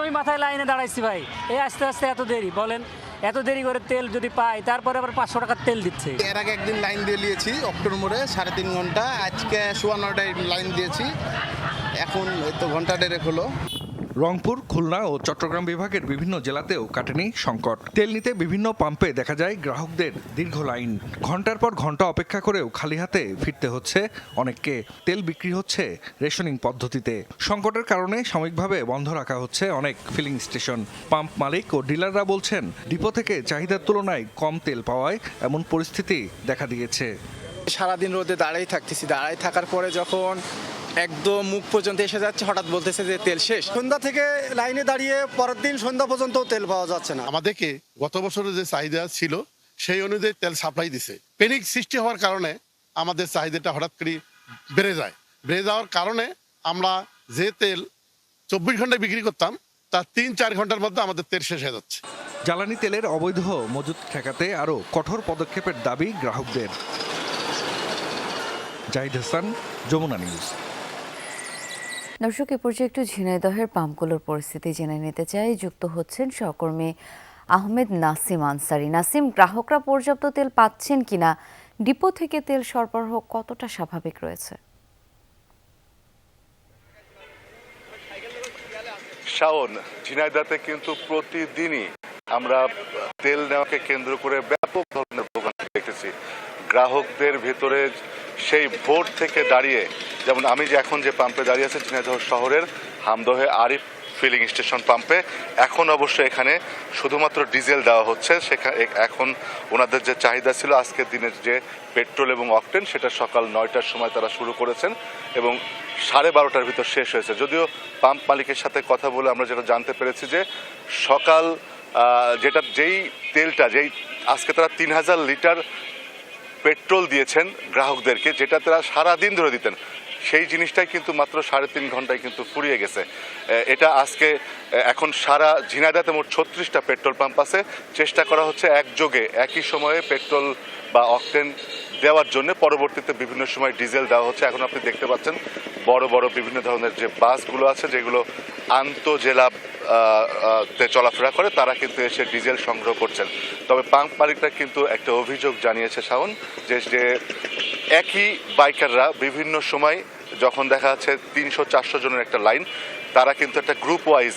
Speaker 24: ওই মাথায় লাইনে দাঁড়াইছি ভাই, এই আস্তে আস্তে এত দেরি, বলেন এত দেরি করে তেল যদি পাই, তারপরে আবার 500 টাকার তেল দিচ্ছে।
Speaker 14: এর আগে একদিন লাইন দিয়ে নিয়েছি অক্টোবর মোড়ে 3.5 ঘন্টা, আজকে 9:15টায় লাইন দিয়েছি, এখন তো ঘন্টা দেড়েক হলো।
Speaker 4: রংপুর, খুলনা ও চট্টগ্রাম বিভাগের বিভিন্ন জেলাতেও কাটেনি সংকট। তেল নিতে বিভিন্ন পাম্পে দেখা যায় গ্রাহকদের দীর্ঘ লাইন। ঘন্টার পর ঘন্টা অপেক্ষা করেও খালি হাতে ফিরতে হচ্ছে অনেককে। তেল বিক্রি হচ্ছে রেশনিং পদ্ধতিতে। সংকটের কারণে সাময়িকভাবে বন্ধ রাখা হচ্ছে অনেক ফিলিং স্টেশন। পাম্প মালিক ও ডিলাররা বলছেন, ডিপো থেকে চাহিদার তুলনায় কম তেল পাওয়ায় এমন পরিস্থিতি দেখা দিয়েছে।
Speaker 18: সারাদিন রোদে দাঁড়াই থাকতেছি, দাঁড়াই থাকার পরে যখন একদম মুখ পর্যন্ত এসে যাচ্ছে, হঠাৎ বলতেছে যে তেল শেষ।
Speaker 21: সন্ধ্যা থেকে লাইনে দাঁড়িয়ে পরের দিন সন্ধ্যা পর্যন্ত তেল পাওয়া যাচ্ছে না।
Speaker 25: আমাদেরকে গত বছরের যে চাহিদা ছিল সেই অনুযায়ী তেল সাপ্লাই দিছে। প্যানিক সৃষ্টি হওয়ার কারণে আমাদের চাহিদাটা হঠাৎ করে বেড়ে যায়। বেড়ে যাওয়ার কারণে আমরা যে তেল 24 ঘন্টায় বিক্রি করতাম তার 3-4 ঘন্টার মধ্যে আমাদের তেল শেষ হয়ে যাচ্ছে।
Speaker 4: জ্বালানি তেলের অবৈধ মজুত ঠেকাতে আরও কঠোর পদক্ষেপের দাবি গ্রাহকদের। জাহিদ হাসান, যমুনা নিউজ।
Speaker 1: দর্শক, এ পর্যায়ে একটু ঝিনাইদহের পাম্পগুলোর পরিস্থিতি জেনে নিতে চাই। যুক্ত হচ্ছেন সহকর্মী আহমেদ নাসিম আনসারি। নাসিম, গ্রাহকরা পর্যাপ্ত তেল পাচ্ছেন কিনা, ডিপো থেকে তেল সরবরাহ কতটা স্বাভাবিক রয়েছে?
Speaker 26: শাওন, ঝিনাইদহতে কিন্তু প্রতিদিনই আমরা তেল নেওয়াকে কেন্দ্র করে ব্যাপক ধরনের ভোগান্তি দেখেছি। গ্রাহকদের ভেতরে সেই ভোট থেকে দাঁড়িয়ে, যেমন আমি যে এখন যে পাম্পে দাঁড়িয়ে আছি ঝিনাইদহ শহরের হামদহে আরিফ ফিলিং স্টেশন পাম্পে, এখন অবশ্য এখানে শুধুমাত্র ডিজেল দেওয়া হচ্ছে। এখন ওনাদের যে চাহিদা ছিল আজকের দিনের যে পেট্রোল এবং অকটেন, সেটা সকাল 9টার সময় তারা শুরু করেছেন এবং 12:30টার ভিতর শেষ হয়েছে। যদিও পাম্প মালিকের সাথে কথা বলে আমরা যেটা জানতে পেরেছি যে সকাল যেই তেলটা আজকে তারা 3000 লিটার পেট্রোল দিয়েছেন গ্রাহকদেরকে, যেটা তারা সারাদিন ধরে দিতেন, সেই জিনিসটাই কিন্তু মাত্র 3.5 ঘন্টায় কিন্তু ফুরিয়ে গেছে। এটা আজকে এখন সারা ঝিনাইদহতে মোট 36টা পেট্রোল পাম্প আছে। চেষ্টা করা হচ্ছে একযোগে একই সময়ে পেট্রোল বা অকটেন দেওয়ার জন্য। পরবর্তীতে বিভিন্ন সময় ডিজেল দেওয়া হচ্ছে। এখন আপনি দেখতে পাচ্ছেন বড় বড় বিভিন্ন ধরনের যে বাসগুলো আছে, যেগুলো আন্তঃজেলা তে চলাফেরা করে, তারা কিন্তু এসে ডিজেল সংগ্রহ করছেন। তবে পাম্প মালিকরা কিন্তু একটা অভিযোগ জানিয়েছে শাওন, যে একই বাইকাররা বিভিন্ন সময় যখন দেখা যাচ্ছে 300-400 জনের একটা লাইন, তারা কিন্তু একটা গ্রুপ ওয়াইজ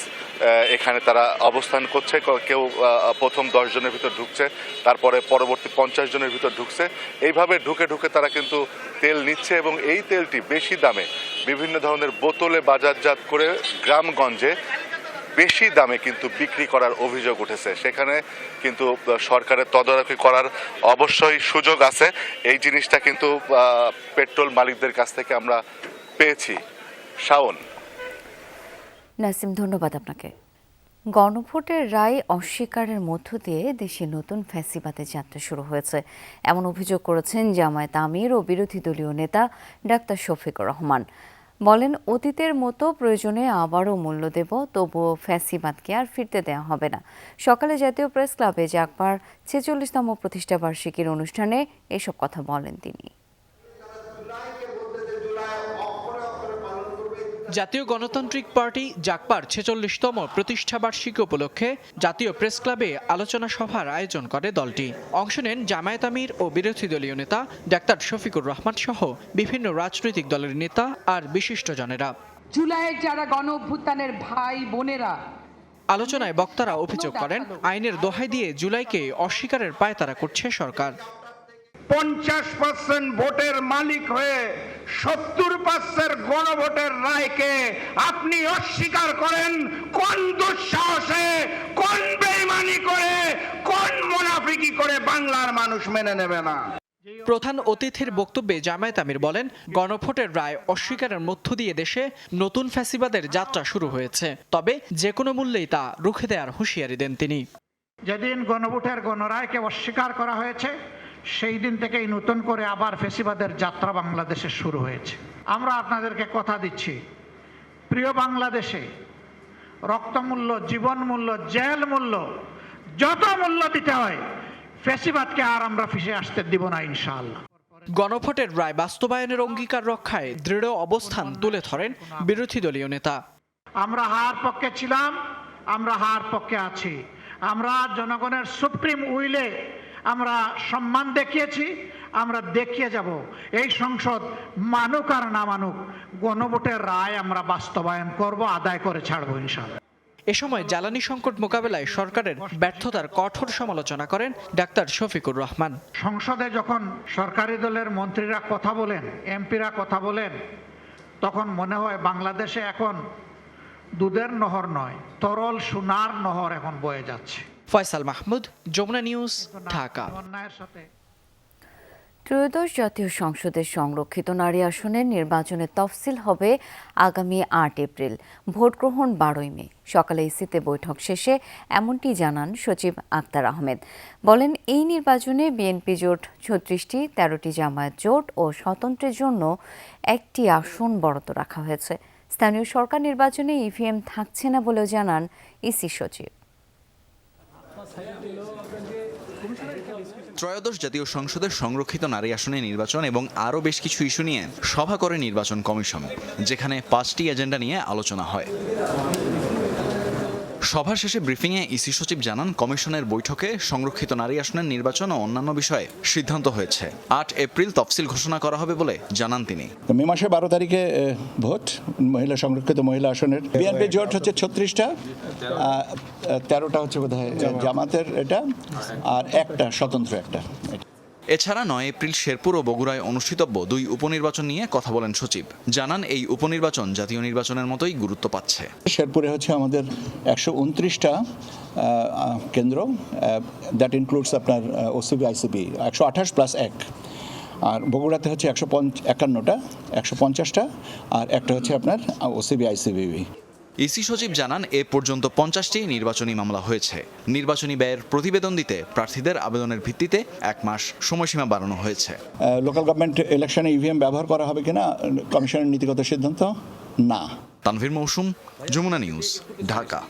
Speaker 26: এখানে তারা অবস্থান করছে। কেউ প্রথম 10 জনের ভিতর ঢুকছে, তারপরে পরবর্তী 50 জনের ভিতর ঢুকছে। এইভাবে ঢুকে ঢুকে তারা কিন্তু তেল নিচ্ছে এবং এই তেলটি বেশি দামে বিভিন্ন ধরনের বোতলে বাজারজাত করে গ্রামগঞ্জে বেশি দামে কিন্তু বিক্রি করার অভিযোগ উঠেছে। সেখানে কিন্তু সরকারের তদারকি করার অবশ্যই সুযোগ আছে। এই জিনিসটা কিন্তু পেট্রোল মালিকদের কাছ থেকে আমরা পেয়েছি। শাওন।
Speaker 1: নাসিম, ধন্যবাদ আপনাকে। গণভোটের রায় অস্বীকারের মধ্য দিয়ে দেশে নতুন ফ্যাসিবাদের যাত্রা শুরু হয়েছে, এমন অভিযোগ করেছেন জামায়াত আমির ও বিরোধী দলীয় নেতা ডাক্তার শফিকুর রহমান। বলেন, অতীতের মতো প্রয়োজনে আবারও মূল্য দেব, তবুও ফ্যাসিবাদকে আর ফিরতে দেওয়া হবে না। সকালে জাতীয় প্রেস ক্লাবে জাগবার 46তম প্রতিষ্ঠাবার্ষিকীর অনুষ্ঠানে এসব কথা বলেন তিনি।
Speaker 5: জাতীয় গণতান্ত্রিক পার্টি জাগপার 46তম প্রতিষ্ঠাবার্ষিকী উপলক্ষে জাতীয় প্রেস ক্লাবে আলোচনা সভার আয়োজন করে দলটি। অংশ নেন জামায়াত আমির ও বিরোধী দলীয় নেতা ডাক্তার শফিকুর রহমান সহ বিভিন্ন রাজনৈতিক দলের নেতা আর বিশিষ্টজনেরা।
Speaker 6: জুলাইয়ের যারা গণ অভ্যুত্থানের ভাই বোনেরা।
Speaker 5: আলোচনায় বক্তারা অভিযোগ করেন, আইনের দোহাই দিয়ে জুলাইকে অস্বীকারের পায়তারা করছে সরকার।
Speaker 8: 50% ভোটের মালিক হয়ে 70% গণভোটের রায়কে আপনি অস্বীকার করেন। কোন দুঃসাহসে, কোন বেঈমানি করে, কোন মুনাফিকি করে বাংলার মানুষ মেনে নেবে না।
Speaker 5: প্রধান অতিথির বক্তব্যে জামায়াত আমির বলেন, গণভোটের রায় অস্বীকারের মধ্য দিয়ে দেশে নতুন ফ্যাসিবাদের যাত্রা শুরু হয়েছে, তবে যে কোনো মূল্যেই তা রুখে দেওয়ার হুঁশিয়ারি দেন তিনি।
Speaker 8: যেদিন গণভোটের গণরায়কে অস্বীকার করা হয়েছে, সেই দিন থেকেই নতুন করে আবার ফ্যাসিবাদের যাত্রা বাংলাদেশে শুরু হয়েছে। আমরা আপনাদেরকে কথা দিচ্ছি, প্রিয় বাংলাদেশে রক্তমূল্য, জীবন মূল্য, জেল মূল্য, যত মূল্য দিতে হয়, ফ্যাসিবাদকে আর আমরা ফিরে আসতে দিব না ইনশাআল্লাহ।
Speaker 5: গণভোটের রায় বাস্তবায়নের অঙ্গীকার রক্ষায় দৃঢ় অবস্থান তুলে ধরেন বিরোধী দলীয় নেতা।
Speaker 8: আমরা হার পক্ষে ছিলাম, আমরা হার পক্ষে আছি। আমরা জনগণের সুপ্রিম উইলে আমরা সম্মান দেখিয়েছি, আমরা দেখিয়ে যাব। এই সংসদ মানুক আর না মানুক, গণভোটের রায় আমরা বাস্তবায়ন করব, আদায় করে ছাড়বো ইনশাআল্লাহ।
Speaker 5: এ সময় জ্বালানি সংকট মোকাবেলায় সরকারের ব্যর্থতার কঠোর সমালোচনা করেন ডাক্তার শফিকুর রহমান।
Speaker 8: সংসদে যখন সরকারি দলের মন্ত্রীরা কথা বলেন, এমপিরা কথা বলেন, তখন মনে হয় বাংলাদেশে এখন দুধের নহর নয়, তরল সোনার নহর এখন বয়ে যাচ্ছে।
Speaker 5: ফয়সাল মাহমুদ, যমুনা নিউজ, ঢাকা।
Speaker 1: ত্রয়োদশ জাতীয় সংসদের সংরক্ষিত নারী আসনের নির্বাচনের তফসিল হবে আগামী 8 এপ্রিল। ভোট গ্রহণ 12 মে। সকালে ইসিতে বৈঠক শেষে এমনটি জানান সচিব আক্তার আহমেদ। বলেন, এই নির্বাচনে বিএনপি জোট 36টি, 13টি জামায়াত জোট ও স্বতন্ত্রের জন্য 1টি আসন বরাদ্দ রাখা হয়েছে। স্থানীয় সরকার নির্বাচনে ইভিএম থাকছে না বলেও জানান ইসি সচিব।
Speaker 9: ত্রয়োদশ জাতীয় সংসদের সংরক্ষিত নারী আসনে নির্বাচন এবং আরও বেশ কিছু ইস্যু নিয়ে সভা করে নির্বাচন কমিশন, যেখানে 5টি এজেন্ডা নিয়ে আলোচনা হয়। সভা শেষে ব্রিফিংয়ে ইসি সচিব জানান, কমিশনের বৈঠকে সংরক্ষিত নারী আসনের নির্বাচন ও অন্যান্য বিষয়ে সিদ্ধান্ত হয়েছে। 8 এপ্রিল তফসিল ঘোষণা করা হবে বলে জানান তিনি।
Speaker 12: মে মাসের 12 তারিখে ভোট, মহিলা সংরক্ষিত মহিলা আসনের। বিএনপি জোট হচ্ছে 36টা, 13টা হচ্ছে বোধহয় জামাতের এটা, আর একটা স্বতন্ত্র একটা।
Speaker 9: এছাড়া 9 এপ্রিল শেরপুর ও বগুড়ায় অনুষ্ঠিতব্য 2 উপনির্বাচন নিয়ে কথা বলেন সচিব। জানান, এই উপনির্বাচন জাতীয় নির্বাচনের মতোই গুরুত্ব পাচ্ছে।
Speaker 12: শেরপুরে হচ্ছে আমাদের 129টা কেন্দ্র, দ্যাট ইনক্লুডস আপনার ওসিবি আইসিবি 128 + 1, আর বগুড়াতে হচ্ছে 151টা, 150টা, আর একটা হচ্ছে আপনার ওসিবি আইসিবি।
Speaker 9: ইসি সচিব জানান, এ পর্যন্ত 50টি নির্বাচনী মামলা হয়েছে। নির্বাচনী ব্যয়ের প্রতিবেদন দিতে প্রার্থীদের আবেদনের ভিত্তিতে 1 মাস সময়সীমা বাড়ানো হয়েছে।
Speaker 12: লোকাল গভর্নমেন্ট ইলেকশনে ইভিএম ব্যবহার করা হবে কিনা কমিশনের নীতিগত সিদ্ধান্ত না।
Speaker 9: তানভীর মৌসুম, যমুনা নিউজ, ঢাকা।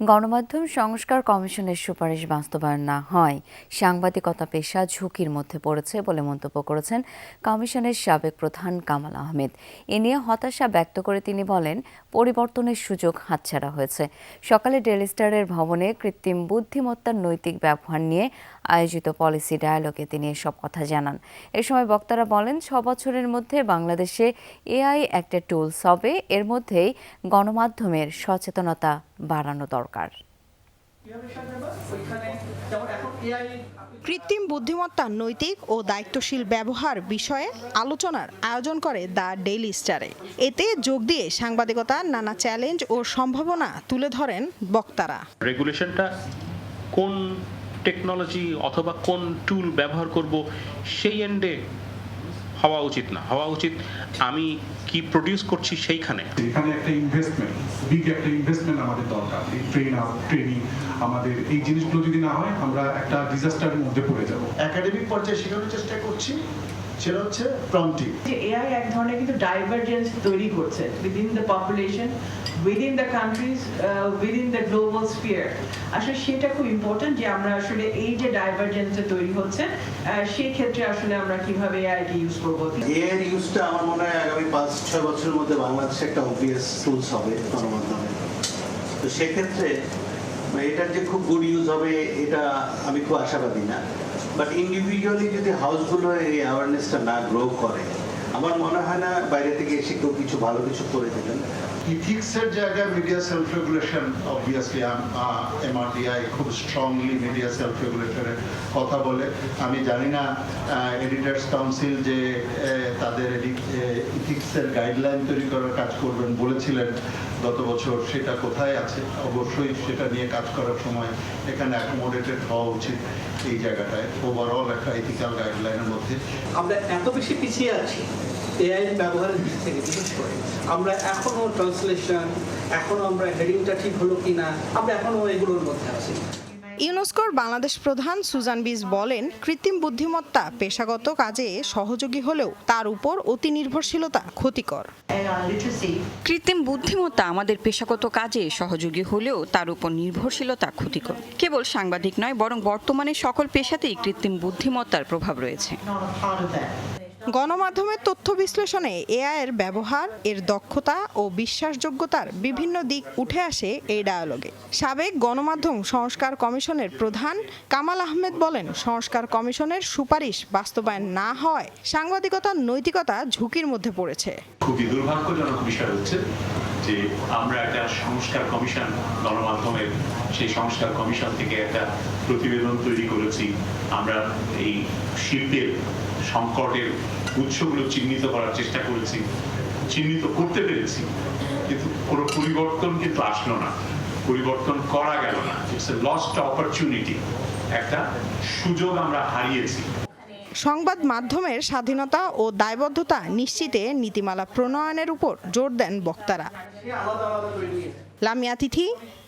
Speaker 1: গণমাধ্যম সংস্কার কমিশনের সুপারিশ বাস্তবায়ন না হয় সাংবাদিকতা পেশা ঝুঁকির মধ্যে পড়েছে বলে মন্তব্য করেছেন কমিশনের সাবেক প্রধান কামাল আহমেদ। এ নিয়ে হতাশা ব্যক্ত করে তিনি বলেন, পরিবর্তনের সুযোগ হাতছাড়া হয়েছে। সকালে ডেইলি স্টারের ভবনে কৃত্রিম বুদ্ধিমত্তার নৈতিক ব্যবহার নিয়ে আয়োজিত পলিসি ডায়ালগে তিনি এসব কথা জানান। এ সময় বক্তারা বলেন, 6 বছরের মধ্যে বাংলাদেশে এআই একটা টুলস হবে, এর মধ্যেই গণমাধ্যমের সচেতনতা বাড়ানো দরকার।
Speaker 2: কৃত্রিম বুদ্ধিমত্তার নৈতিক ও দায়িত্বশীল ব্যবহার বিষয়ে আলোচনার আয়োজন করে দ্য ডেইলি স্টারে। এতে যোগ দিয়ে সাংবাদিকতার নানা চ্যালেঞ্জ ও সম্ভাবনা তুলে ধরেন বক্তারা।
Speaker 10: রেগুলেশনটা কোন টেকনোলজি অথবা কোন টুল ব্যবহার করব সেই এন্ডে হওয়া উচিত না, হওয়া উচিত আমি কি প্রডিউস করছি সেইখানে।
Speaker 11: এখানে একটা ইনভেস্টমেন্ট, বিগ একটা ইনভেস্টমেন্ট আমাদের দরকার। এই ট্রেনিং আমাদের এই জিনিসগুলো যদি না হয় আমরা একটা ডিজাস্টারের মধ্যে পড়ে যাব।
Speaker 13: একাডেমিক পর্যায়ে শেখানোর চেষ্টা করছি, সেটা হচ্ছে প্রম্পটিং।
Speaker 15: যে এআই এক ধরনের কিন্তু ডাইভারজেন্স তৈরি করছে within the population, within the countries, within the global sphere. আসলে সেটা খুব ইম্পর্টেন্ট যে আমরা আসলে এই যে ডাইভারজেন্স তৈরি হচ্ছে সেই ক্ষেত্রে আসলে আমরা কিভাবে এআইকে ইউজ করব।
Speaker 13: এআই ইউজটা আমার মনে হয় আগামী 5-6 বছরের মধ্যে বাংলাদেশে একটা অবভিয়াস টুলস হবে গণমাধ্যমে। তো সেক্ষেত্রে এটার যে খুব গুড ইউজ হবে এটা আমি খুব আশাবাদী না। বাট ইন্ডিভিজুয়ালি যদি হাউসগুলো এই অ্যাওয়ারনেসটা না গ্রো করে, আমার মনে হয় না বাইরে থেকে এসে কেউ কিছু ভালো কিছু করে দেবেন। ইথিক্সের জায়গায় মিডিয়া সেলফ রেগুলেশন, অবভিয়াসলি এমআরটিআই খুব স্ট্রংলি মিডিয়া সেলফ রেগুলেশনের কথা বলে। আমি জানি না এডিটার্স কাউন্সিল যে তাদের ইথিক্সের গাইডলাইন তৈরি করার কাজ করবেন বলেছিলেন গত বছর, সেটা কোথায় আছে। অবশ্যই সেটা নিয়ে কাজ করার সময় এখানে অ্যাকোমোডেটেড হওয়া উচিত এই জায়গাটায়, ওভারঅল একটা ইথিক্যাল গাইডলাইনের মধ্যে।
Speaker 17: আমরা এত বেশি পিছিয়ে আছি এআই ব্যবহারের দিক থেকে, বিশেষ করে আমরা এখনো ট্রান্সলেশন, এখনো আমরা হেডিংটা ঠিক হলো কিনা, আমরা এখনো এগুলোর মধ্যে আছি।
Speaker 2: ইউনেস্কোর বাংলাদেশ প্রধান সুজান বিজ বলেন, কৃত্রিম বুদ্ধিমত্তা পেশাগত কাজে সহযোগী হলেও তার উপর অতি নির্ভরশীলতা ক্ষতিকর।
Speaker 27: কৃত্রিম বুদ্ধিমত্তা আমাদের পেশাগত কাজে সহযোগী হলেও তার উপর নির্ভরশীলতা ক্ষতিকর। কেবল সাংবাদিক নয়, বরং বর্তমানে সকল পেশাতেই কৃত্রিম বুদ্ধিমত্তার প্রভাব রয়েছে।
Speaker 2: গণমাধ্যমের তথ্য বিশ্লেষণে এআইয়ের ব্যবহার, এর দক্ষতা ও বিশ্বাসযোগ্যতার বিভিন্ন দিক উঠে আসে এই ডায়ালগে। সাবেক গণমাধ্যম সংস্কার কমিশনের প্রধান কামাল আহমেদ বলেন, সংস্কার কমিশনের সুপারিশ বাস্তবায়ন না হয় সাংবাদিকতার নৈতিকতা ঝুঁকির মধ্যে পড়েছে।
Speaker 11: খুবই দুর্ভাগ্যজনক বিষয় হচ্ছে যে আমরা একটা সংস্কার কমিশন, গণমাধ্যমের সেই সংস্কার কমিশন থেকে একটা প্রতিবেদন তৈরি করেছি। আমরা এই শিল্পের সংকটের উৎসগুলো চিহ্নিত করার চেষ্টা করেছি, চিহ্নিত করতে পেরেছি, কিন্তু কোনো পরিবর্তন কিন্তু আসলো না, পরিবর্তন করা গেল না। ইটস এ লস্ট অপরচুনিটি, একটা সুযোগ আমরা হারিয়েছি।
Speaker 2: সংবাদ মাধ্যমের স্বাধীনতা ও দায়বদ্ধতা নিশ্চিতে নীতিমালা প্রণয়নের উপর জোর দেন বক্তারা। লামিয়া তিথি,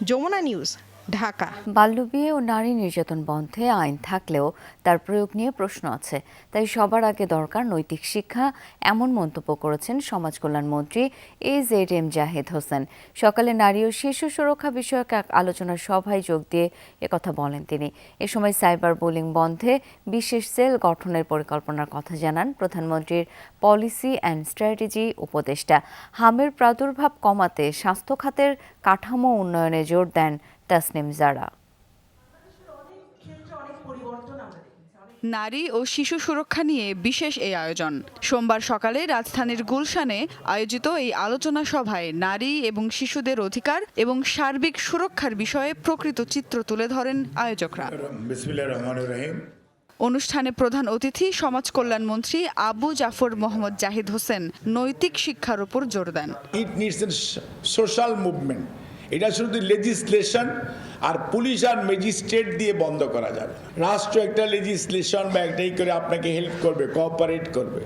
Speaker 2: যমুনা নিউজ, ঢাকা।
Speaker 1: বাল্যবিয়ে ও নারী নির্যাতন বন্ধে আইন থাকলেও তার প্রয়োগ নিয়ে প্রশ্ন আছে, তাই সবার আগে দরকার নৈতিক শিক্ষা, এমন মন্তব্য করেছেন সমাজ কল্যাণ মন্ত্রী AZM জাহিদ হোসেন। সকালে নারী ও শিশু সুরক্ষা বিষয়ক এক আলোচনা সভায় যোগ দিয়ে একথা বলেন তিনি। এ সময় সাইবার বুলিং বন্ধে বিশেষ সেল গঠনের পরিকল্পনার কথা জানান প্রধানমন্ত্রীর পলিসি অ্যান্ড স্ট্র্যাটেজি উপদেষ্টা। হামের প্রাদুর্ভাব কমাতে স্বাস্থ্য খাতের কাঠামো উন্নয়নে জোর দেন তাসনিম জারা।
Speaker 28: নারী ও শিশু সুরক্ষা নিয়ে বিশেষ এই আয়োজন। সোমবার সকালে রাজধানীর গুলশানে আয়োজিত এই আলোচনা সভায় নারী এবং শিশুদের অধিকার এবং সার্বিক সুরক্ষার বিষয়ে প্রকৃত চিত্র তুলে ধরেন আয়োজকরা। অনুষ্ঠানে প্রধান অতিথি সমাজ কল্যাণ মন্ত্রী আবু জাফর মোহাম্মদ জাহিদ হোসেন নৈতিক শিক্ষার উপর জোর দেন।
Speaker 29: It needs a social movement. এটা শুধু লেজিসলেশন আর পুলিশ আর ম্যাজিস্ট্রেট দিয়ে বন্ধ করা যাবে। রাষ্ট্র একটা লেজিসলেশন বা একটাই করে আপনাকে হেল্প করবে, কোঅপারেট করবে।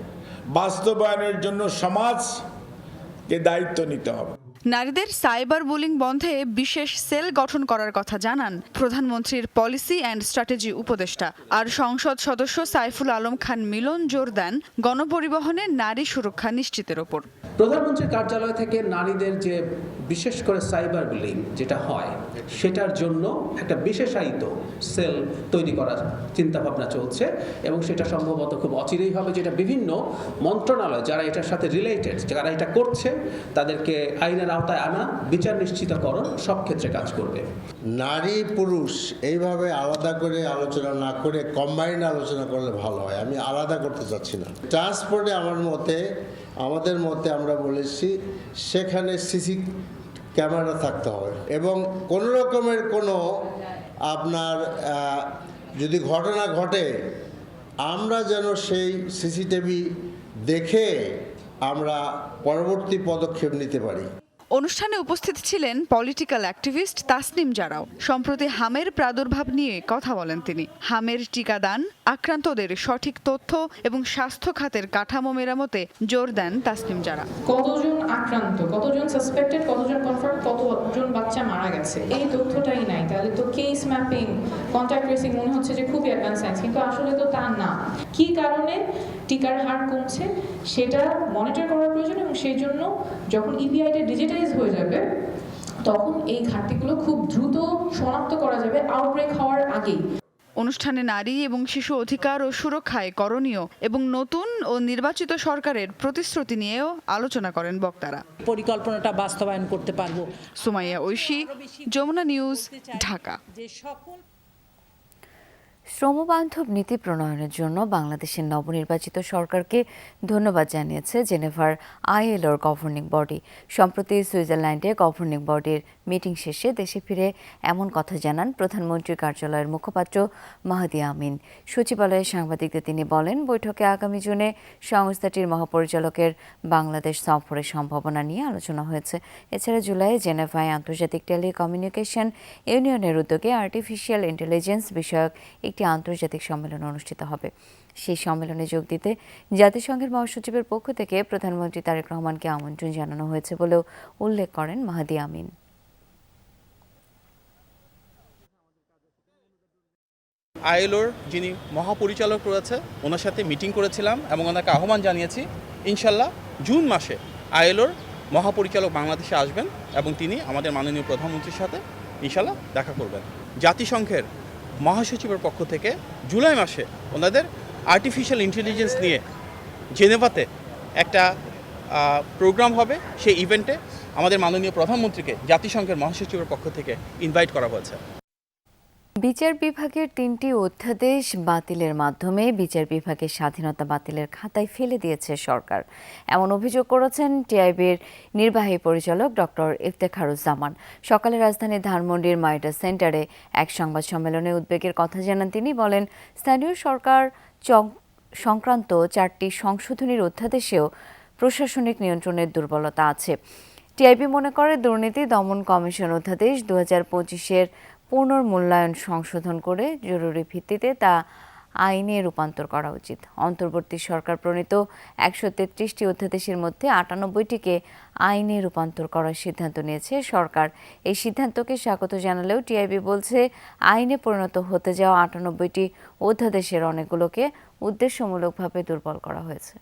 Speaker 29: বাস্তবায়নের জন্য সমাজকে দায়িত্ব নিতে হবে।
Speaker 28: নারীদের সাইবার বুলিং বন্ধে বিশেষ সেল গঠন করার কথা জানান প্রধানমন্ত্রীর পলিসি অ্যান্ড স্ট্র্যাটেজি উপদেষ্টা। আর সংসদ সদস্য সাইফুল আলম খান মিলন জোর দেন গণপরিবহনে নারী সুরক্ষা নিশ্চিতের ওপর।
Speaker 30: প্রধানমন্ত্রীর কার্যালয় থেকে নারীদের যে
Speaker 17: বিশেষ করে সাইবার বুলিং যেটা হয় সেটার জন্য একটা বিশেষায়িত সেল তৈরি করার চিন্তাভাবনা চলছে এবং সেটা সম্ভবত খুব অচিরেই হবে, যেটা বিভিন্ন মন্ত্রণালয় যারা এটার সাথে রিলেটেড, যারা এটা করছে তাদেরকে আইনের আওতায় আনা, বিচার নিশ্চিতকরণ সব ক্ষেত্রে কাজ করবে।
Speaker 3: নারী পুরুষ এইভাবে আলাদা করে আলোচনা না করে কম্বাইন্ড আলোচনা করলে ভালো হয়। আমি আলাদা করতে চাচ্ছি না। ট্রান্সপোর্টে আমাদের মতে আমরা বলেছি সেখানে সিসি ক্যামেরা থাকতে হবে এবং কোনো রকমের কোনো আপনার যদি ঘটনা ঘটে আমরা যেন সেই সিসিটিভি দেখে আমরা পরবর্তী পদক্ষেপ নিতে পারি।
Speaker 28: অনুষ্ঠানে উপস্থিত ছিলেন পলিটিক্যাল অ্যাক্টিভিস্ট তাসনিম জারাও। সম্প্রতি হামের প্রাদুর্ভাব নিয়ে কথা বলেন তিনি। হামের টিকাদান, আক্রান্তদের সঠিক তথ্য এবং স্বাস্থ্য খাতের কাঠামো মেরামতে জোর দেন তাসনিম জারা।
Speaker 7: কতজন আক্রান্ত, কতজন সাসপেক্টেড, কতজন কনফার্ম, কতজন বাচ্চা মারা গেছে, এই তথ্যটাই নাই। তাহলে তো কেস ম্যাপিং, কন্ট্যাক্ট ট্রেসিং মনে হচ্ছে যে খুবই অ্যাডভান্স সায়েন্স, কিন্তু আসলে তো তা না। কি কারণে টিকার হার কমছে সেটা মনিটর করার প্রয়োজন এবং সেই জন্য যখন ইপিআইটা ডিজিটাইজ হয়ে যাবে তখন এই ঘাটতিগুলো খুব দ্রুত শনাক্ত করা যাবে আউটব্রেক হওয়ার আগেই।
Speaker 28: অনুষ্ঠানে নারী এবং শিশু অধিকার ও সুরক্ষায় করণীয় এবং নতুন ও নির্বাচিত সরকারের প্রতিশ্রুতি নিয়েও আলোচনা করেন বক্তারা।
Speaker 14: পরিকল্পনাটা বাস্তবায়ন করতে পারবো।
Speaker 28: সুমাইয়া ঐশী, যমুনা নিউজ, ঢাকা।
Speaker 1: শ্রমবান্ধব নীতি প্রণয়নের জন্য বাংলাদেশের নবনির্বাচিত সরকারকে ধন্যবাদ জানিয়েছে জেনেভার আইএলওর গভর্নিং বডি। সম্প্রতি সুইজারল্যান্ডে গভর্নিং বডির মিটিং শেষে দেশে ফিরে এমন কথা জানান প্রধানমন্ত্রীর কার্যালয়ের মুখপাত্র মাহদি আমিন। সচিবালয়ে সাংবাদিকদের তিনি বলেন, বৈঠকে আগামী জুনে সংস্থাটির মহাপরিচালকের বাংলাদেশ সফরের সম্ভাবনা নিয়ে আলোচনা হয়েছে। এছাড়া জুলাইয়ে জেনেভায় আন্তর্জাতিক টেলিকমিউনিকেশন ইউনিয়নের উদ্যোগে আর্টিফিশিয়াল ইন্টেলিজেন্স বিষয়ক একটি আন্তর্জাতিক সম্মেলন অনুষ্ঠিত হবে। সেই সম্মেলনে যোগ দিতে জাতিসংঘের মহাসচিবের পক্ষ থেকে প্রধানমন্ত্রী তারেক রহমানকে আমন্ত্রণ জানানো হয়েছে বলেও উল্লেখ করেন মাহদি আমিন।
Speaker 16: আইএলওর যিনি মহাপরিচালক রয়েছে ওনার সাথে মিটিং করেছিলাম এবং ওনাকে আহ্বান জানিয়েছি ইনশাল্লাহ জুন মাসে আইএলওর মহাপরিচালক বাংলাদেশে আসবেন এবং তিনি আমাদের মাননীয় প্রধানমন্ত্রীর সাথে ইনশাল্লাহ দেখা করবেন। জাতিসংঘের মহাসচিবের পক্ষ থেকে জুলাই মাসে ওনাদের আর্টিফিশিয়াল ইন্টেলিজেন্স নিয়ে জেনেভাতে একটা প্রোগ্রাম হবে। সেই ইভেন্টে আমাদের মাননীয় প্রধানমন্ত্রীকে জাতিসংঘের মহাসচিবের পক্ষ থেকে ইনভাইট করা হয়েছে।
Speaker 1: বিচার বিভাগের 3টি অধ্যাদেশ বাতিলের মাধ্যমে বিচার বিভাগের স্বাধীনতা বাতিলের খাতায় ফেলে দিয়েছে সরকার। এমন অভিযোগ করেছেন টিআইবির নির্বাহী পরিচালক ডক্টর ইফতেখারুজ্জামান। সকালে রাজধানীর ধানমন্ডির মাইটা সেন্টারে এক সংবাদ সম্মেলনে উদ্বেগের কথা জানান তিনি। বলেন, স্থানীয় সরকার সংক্রান্ত 4টি সংশোধনীর অধ্যাদেশেও প্রশাসনিক নিয়ন্ত্রণের দুর্বলতা আছে। টিআইবি মনে করে দুর্নীতি দমন কমিশন অধ্যাদেশ 2025-এর পুনর্মূল্যায়ন সংশোধন করে জরুরি ভিত্তিতে তা আইনে রূপান্তর করা উচিত। অন্তর্বর্তী সরকার প্রণীত 133টি অধ্যাদেশের মধ্যে 98টিকে আইনে রূপান্তর করার সিদ্ধান্ত নিয়েছে সরকার। এই সিদ্ধান্তকে স্বাগত জানালেও টিআইবি বলছে, আইনে পরিণত হতে যাওয়া 98টি অধ্যাদেশের অনেকগুলোকে উদ্দেশ্যমূলকভাবে দুর্বল করা হয়েছে।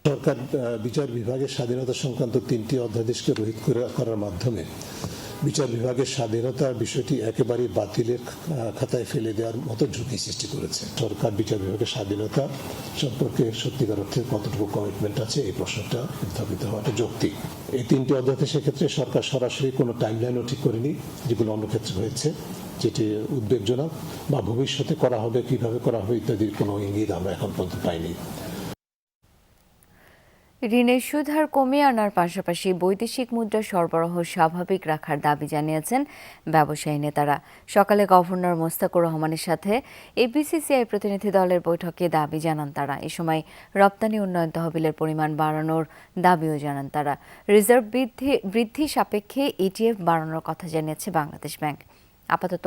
Speaker 19: সরকার বিচার বিভাগের স্বাধীনতা সংক্রান্ত 3টি অধ্যাদেশকে রহিত করার মাধ্যমে বিচার বিভাগের স্বাধীনতার বিষয়টি একেবারে বাতিলের খাতায় ফেলে দেওয়ার মতো ঝুঁকি সৃষ্টি করেছে। সরকার বিচার বিভাগের স্বাধীনতা সম্পর্কে সত্যিকার অর্থে কতটুকু কমিটমেন্ট আছে এই প্রশ্নটা উত্থাপিত হওয়াটা যৌক্তিক। এই 3টি অধ্যাদেশের ক্ষেত্রে সরকার সরাসরি কোনো টাইমলাইনও ঠিক করেনি, যেগুলো অন্য ক্ষেত্রে হয়েছে, যেটি উদ্বেগজনক, বা ভবিষ্যতে করা হবে, কিভাবে করা হবে ইত্যাদির কোনো ইঙ্গিত আমরা এখন পর্যন্ত পাইনি।
Speaker 1: ঋণের সুদ হার কমিয়ে আনার পাশাপাশি বৈদেশিক মুদ্রা সরবরাহ স্বাভাবিক রাখার দাবি জানিয়েছেন ব্যবসায়ী নেতারা। সকালে গভর্নর মোস্তাকুর রহমানের সাথে এফবিসিসিআই প্রতিনিধি দলের বৈঠকে দাবি জানান তারা। এ সময় রপ্তানি উন্নয়ন তহবিলের পরিমাণ বাড়ানোর দাবিও জানান তারা। রিজার্ভ বৃদ্ধি সাপেক্ষে ইটিএফ বাড়ানোর কথা জানিয়েছে বাংলাদেশ ব্যাংক। আপাতত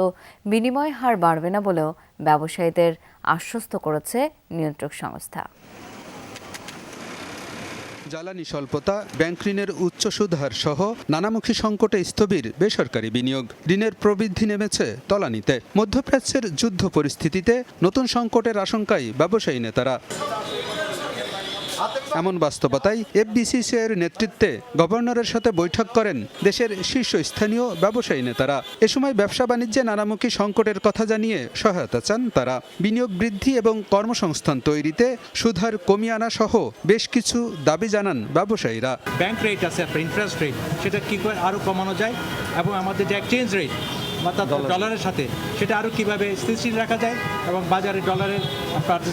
Speaker 1: বিনিময় হার বাড়বে না বলেও ব্যবসায়ীদের আশ্বস্ত করেছে নিয়ন্ত্রক সংস্থা।
Speaker 20: জ্বালানি স্বল্পতা, ব্যাংক ঋণের উচ্চ সুদহার সহ নানামুখী সংকটে স্থবির বেসরকারি বিনিয়োগ। ঋণের প্রবৃদ্ধি নেমেছে তলানিতে। মধ্যপ্রাচ্যের যুদ্ধ পরিস্থিতিতে নতুন সংকটের আশঙ্কায় ব্যবসায়ী নেতারা। এমন বাস্তবতায় এফবিসিসিআই এর নেতৃত্বে গভর্নরের সাথে বৈঠক করেন দেশের শীর্ষস্থানীয় ব্যবসায়ী নেতারা। এ সময় ব্যবসা বাণিজ্যে নানামুখী সংকটের কথা জানিয়ে সহায়তা চান তারা। বিনিয়োগ বৃদ্ধি এবং কর্মসংস্থান তৈরিতে সুদহার কমিয়ে আনা সহ বেশ কিছু দাবি জানান ব্যবসায়ীরা।
Speaker 4: ব্যাংক রেট আছে, ইন্টারেস্ট রেট, সেটা কি করে আরো কমানো যায় এবং আমাদের যে এক্সচেঞ্জ রেট অর্থাৎ ডলারের সাথে সেটা আরো কিভাবে স্থিতিশীল রাখা যায় এবং বাজারে ডলারের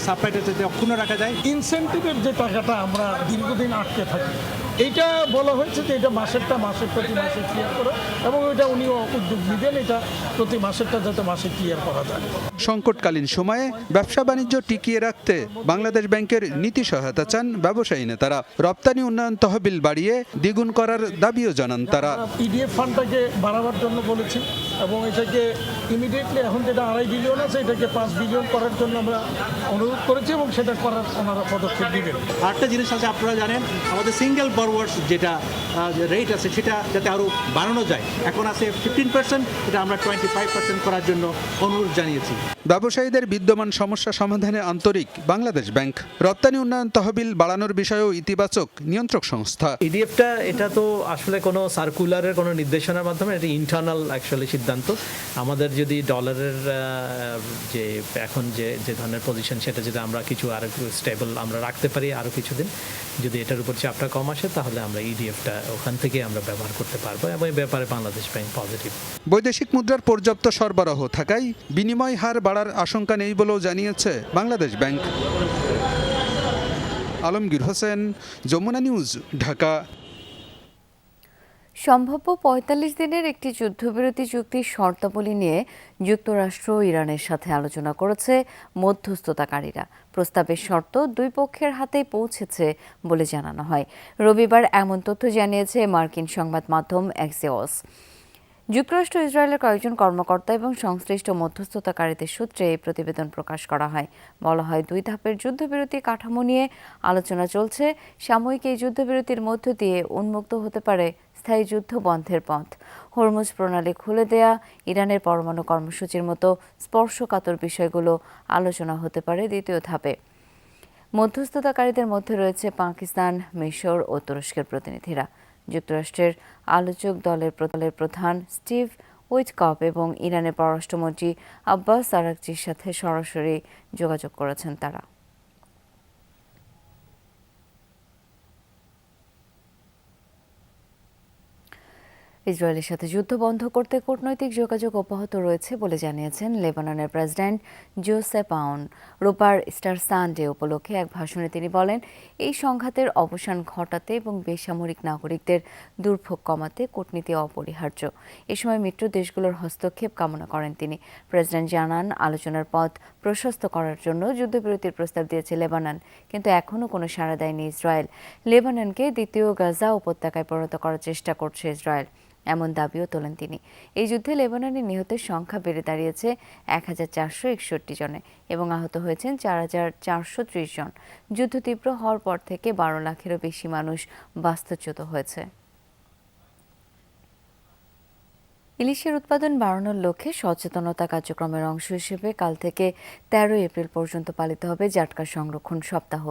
Speaker 4: সাপ্লাইটা যাতে অক্ষুণ্ণ রাখা যায়।
Speaker 8: ইনসেন্টিভের যে টাকাটা আমরা দীর্ঘদিন আটকে থাকি, এইটা বলা হয়েছে যে এটা প্রতি মাসে ক্লিয়ার করে এবং এটা উনিও উদ্যোগ নেবেন, এটা প্রতি মাসেরটা যাতে মাসে ক্লিয়ার করা যায়।
Speaker 20: সংকটকালীন সময়ে ব্যবসা বাণিজ্য টিকিয়ে রাখতে বাংলাদেশ ব্যাংকের নীতি সহায়তা চান ব্যবসায়ী নেতারা। রপ্তানি উন্নয়ন তহবিল বাড়িয়ে দ্বিগুণ করার দাবিও জানান তারা।
Speaker 8: ইডিএফ ফান্ডটাকে বাড়াবার জন্য বলেছি এবং এটাকে ইমিডিয়েটলি এখন যেটা 2.5 বিলিয়ন আছে এটাকে 5 বিলিয়ন করার জন্য আমরা অনুরোধ করেছি এবং সেটা করার ওনারা পদক্ষেপ নেবেন।
Speaker 4: আরেকটা জিনিস আছে, আপনারা জানেন আমাদের সিঙ্গেল বরোয়ার্স যেটা রেট আছে সেটা যাতে আরো বাড়ানো যায়, এখন আছে 15%, এটা আমরা 25% করার জন্য অনুরোধ জানিয়েছি।
Speaker 20: ব্যবসায়ীদের বিদ্যমান সমস্যা সমাধানে আন্তরিক বাংলাদেশ ব্যাংক। রপ্তানি উন্নয়ন তহবিল বাড়ানোর বিষয়েও ইতিবাচক নিয়ন্ত্রক সংস্থা।
Speaker 6: ইডিএফটা এটা তো আসলে কোনো সার্কুলারের কোনো নির্দেশনার মাধ্যমে, এটা ইন্টারনাল অ্যাকচুয়ালি সিদ্ধান্ত। আমাদের যদি ডলারের যে এখন যে ধরনের পজিশন সেটা যদি আমরা কিছু আর স্টেবল আমরা রাখতে পারি আরও কিছুদিন, যদি এটার উপর চাপটা কম আসে তাহলে আমরা ইডিএফটা ওখান থেকে আমরা ব্যবহার করতে পারবো এবং এই ব্যাপারে বাংলাদেশ ব্যাংক পজিটিভ।
Speaker 20: বৈদেশিক মুদ্রার পর্যাপ্ত সরবরাহ থাকায় বিনিময় হার বাড়ার আশঙ্কা নেই বলেও জানিয়েছে বাংলাদেশ ব্যাংক। আলমগীর হোসেন, যমুনা নিউজ, ঢাকা।
Speaker 1: সম্ভাব্য ৪৫ দিনের একটি যুদ্ধবিরতি চুক্তির শর্তাবলী নিয়ে যুক্তরাষ্ট্র ও ইরানের সাথে আলোচনা করেছে মধ্যস্থতাকারীরা। প্রস্তাবের শর্ত দুই পক্ষের হাতেই পৌঁছেছে বলে জানানো হয়। রবিবার এমন তথ্য জানিয়েছে মার্কিন সংবাদ মাধ্যম এক্সিওস। যুক্তরাষ্ট্র ইসরায়েলের কয়েকজন কর্মকর্তা এবং সংশ্লিষ্ট মধ্যস্থতাকারীদের সূত্রে এই প্রতিবেদন প্রকাশ করা হয়। বলা হয়, 2 ধাপের যুদ্ধবিরতি কাঠামো নিয়ে আলোচনা চলছে। সাময়িক এই যুদ্ধবিরতির মধ্য দিয়ে উন্মুক্ত হতে পারে স্থায়ী যুদ্ধ বন্ধের পথ। হরমুজ প্রণালী খুলে দেয়া, ইরানের পরমাণু কর্মসূচির মতো স্পর্শকাতর বিষয়গুলো আলোচনা হতে পারে দ্বিতীয় ধাপে। মধ্যস্থতাকারীদের মধ্যে রয়েছে পাকিস্তান, মিশর ও তুরস্কের প্রতিনিধিরা। যুক্তরাষ্ট্রের আলোচক দলের প্রধান স্টিভ উইটকপ এবং ইরানের পররাষ্ট্রমন্ত্রী আব্বাস আরাকচির সাথে সরাসরি যোগাযোগ করেছেন তারা। ইসরায়েলের সাথে যুদ্ধ বন্ধ করতে কূটনৈতিক যোগাযোগ অব্যাহত রয়েছে বলে জানিয়েছেন লেবাননের প্রেসিডেন্ট জোসেফ আউন। রোববার স্টার সানডে উপলক্ষে এক ভাষণে তিনি বলেন, এই সংঘাতের অবসান ঘটাতে এবং বেসামরিক নাগরিকদের দুর্ভোগ কমাতে কূটনীতি অপরিহার্য। এ সময় মিত্র দেশগুলোর হস্তক্ষেপ কামনা করেন তিনি। প্রেসিডেন্ট জানান, আলোচনার পথ প্রশস্ত করার জন্য যুদ্ধবিরতির প্রস্তাব দিয়েছে লেবানন, কিন্তু এখনও কোনো সাড়া দেয়নি ইসরায়েল। লেবাননকে দ্বিতীয় গাজা উপত্যকায় পরিণত করার চেষ্টা করছে ইসরায়েল, এমন দাবিও তোলেন তিনি। এই যুদ্ধে লেবাননের নিহতের সংখ্যা বেড়ে দাঁড়িয়েছে 1461 জনে এবং আহত হয়েছেন 4430 জন। যুদ্ধ তীব্র হওয়ার পর থেকে 12 লাখেরও বেশি মানুষ বাস্তুচ্যুত হয়েছে। ইলিশের উৎপাদন বাড়ানোর লক্ষ্যে সচেতনতা কার্যক্রমের অংশ হিসেবে কাল থেকে 13 এপ্রিল পর্যন্ত পালিত হবে জাটকা সংরক্ষণ সপ্তাহ।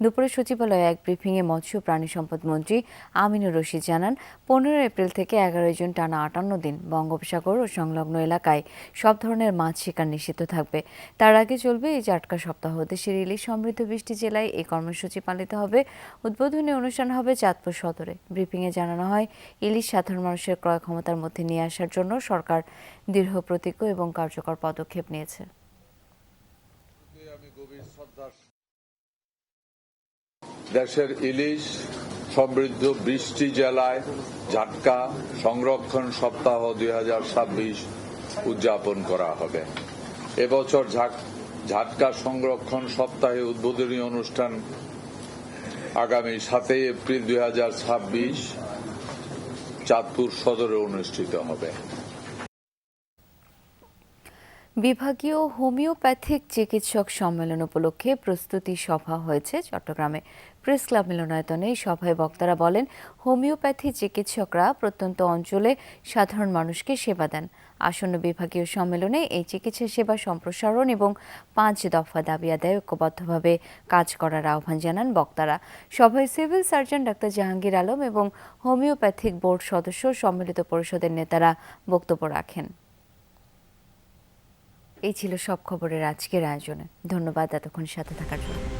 Speaker 1: দুপুরে সচিবালয়ে এক ব্রিফিংয়ে মৎস্য প্রাণী সম্পদ মন্ত্রী আমিনুর রশিদ জানান, 15 এপ্রিল থেকে 11 জুন টানা 58 দিন বঙ্গোপসাগর ও সংলগ্ন এলাকায় সব ধরনের মাছ শিকার নিষিদ্ধ থাকবে। তার আগে চলবে এই জাটকা সপ্তাহ। দেশের ইলিশ সমৃদ্ধ 20টি জেলায় এই কর্মসূচি পালিত হবে। উদ্বোধনী অনুষ্ঠান হবে চাঁদপুর সদরে। ব্রিফিংয়ে জানানো হয়, ইলিশ সাধারণ মানুষের ক্রয় ক্ষমতার মধ্যে নিয়ে আসার জন্য সরকার দৃঢ় প্রতিজ্ঞ এবং কার্যকর পদক্ষেপ নিয়েছে।
Speaker 18: দেশের ইলিশ সমৃদ্ধ 20টি জেলায় জাটকা সংরক্ষণ সপ্তাহ 2026 উদযাপন করা হবে। এবছর জাটকা সংরক্ষণ সপ্তাহে উদ্বোধনী অনুষ্ঠান আগামী 7 এপ্রিল 2026 চাঁদপুর সদরে অনুষ্ঠিত হবে।
Speaker 1: বিভাগীয় হোমিওপ্যাথিক চিকিৎসক সম্মেলন উপলক্ষে প্রস্তুতি সভা হয়েছে চট্টগ্রামে। প্রেস ক্লাব মিলনায়তনে এই সভায় বক্তারা বলেন, হোমিওপ্যাথি চিকিৎসকরা প্রত্যন্ত অঞ্চলে সাধারণ মানুষকে সেবা দেন। আসন্ন বিভাগীয় সম্মেলনে এই চিকিৎসা সেবা সম্প্রসারণ এবং 5 দফা দাবি আদায়ে ঐক্যবদ্ধভাবে কাজ করার আহ্বান জানান বক্তারা। সভায় civil surgeon doctor Jahangir Alam এবং হোমিওপ্যাথিক বোর্ড সদস্য সম্মিলিত পরিষদের নেতারা বক্তব্য রাখেন। এই ছিল সব খবরের আজকের আয়োজনে। ধন্যবাদ এতক্ষণ সাথে থাকার জন্য।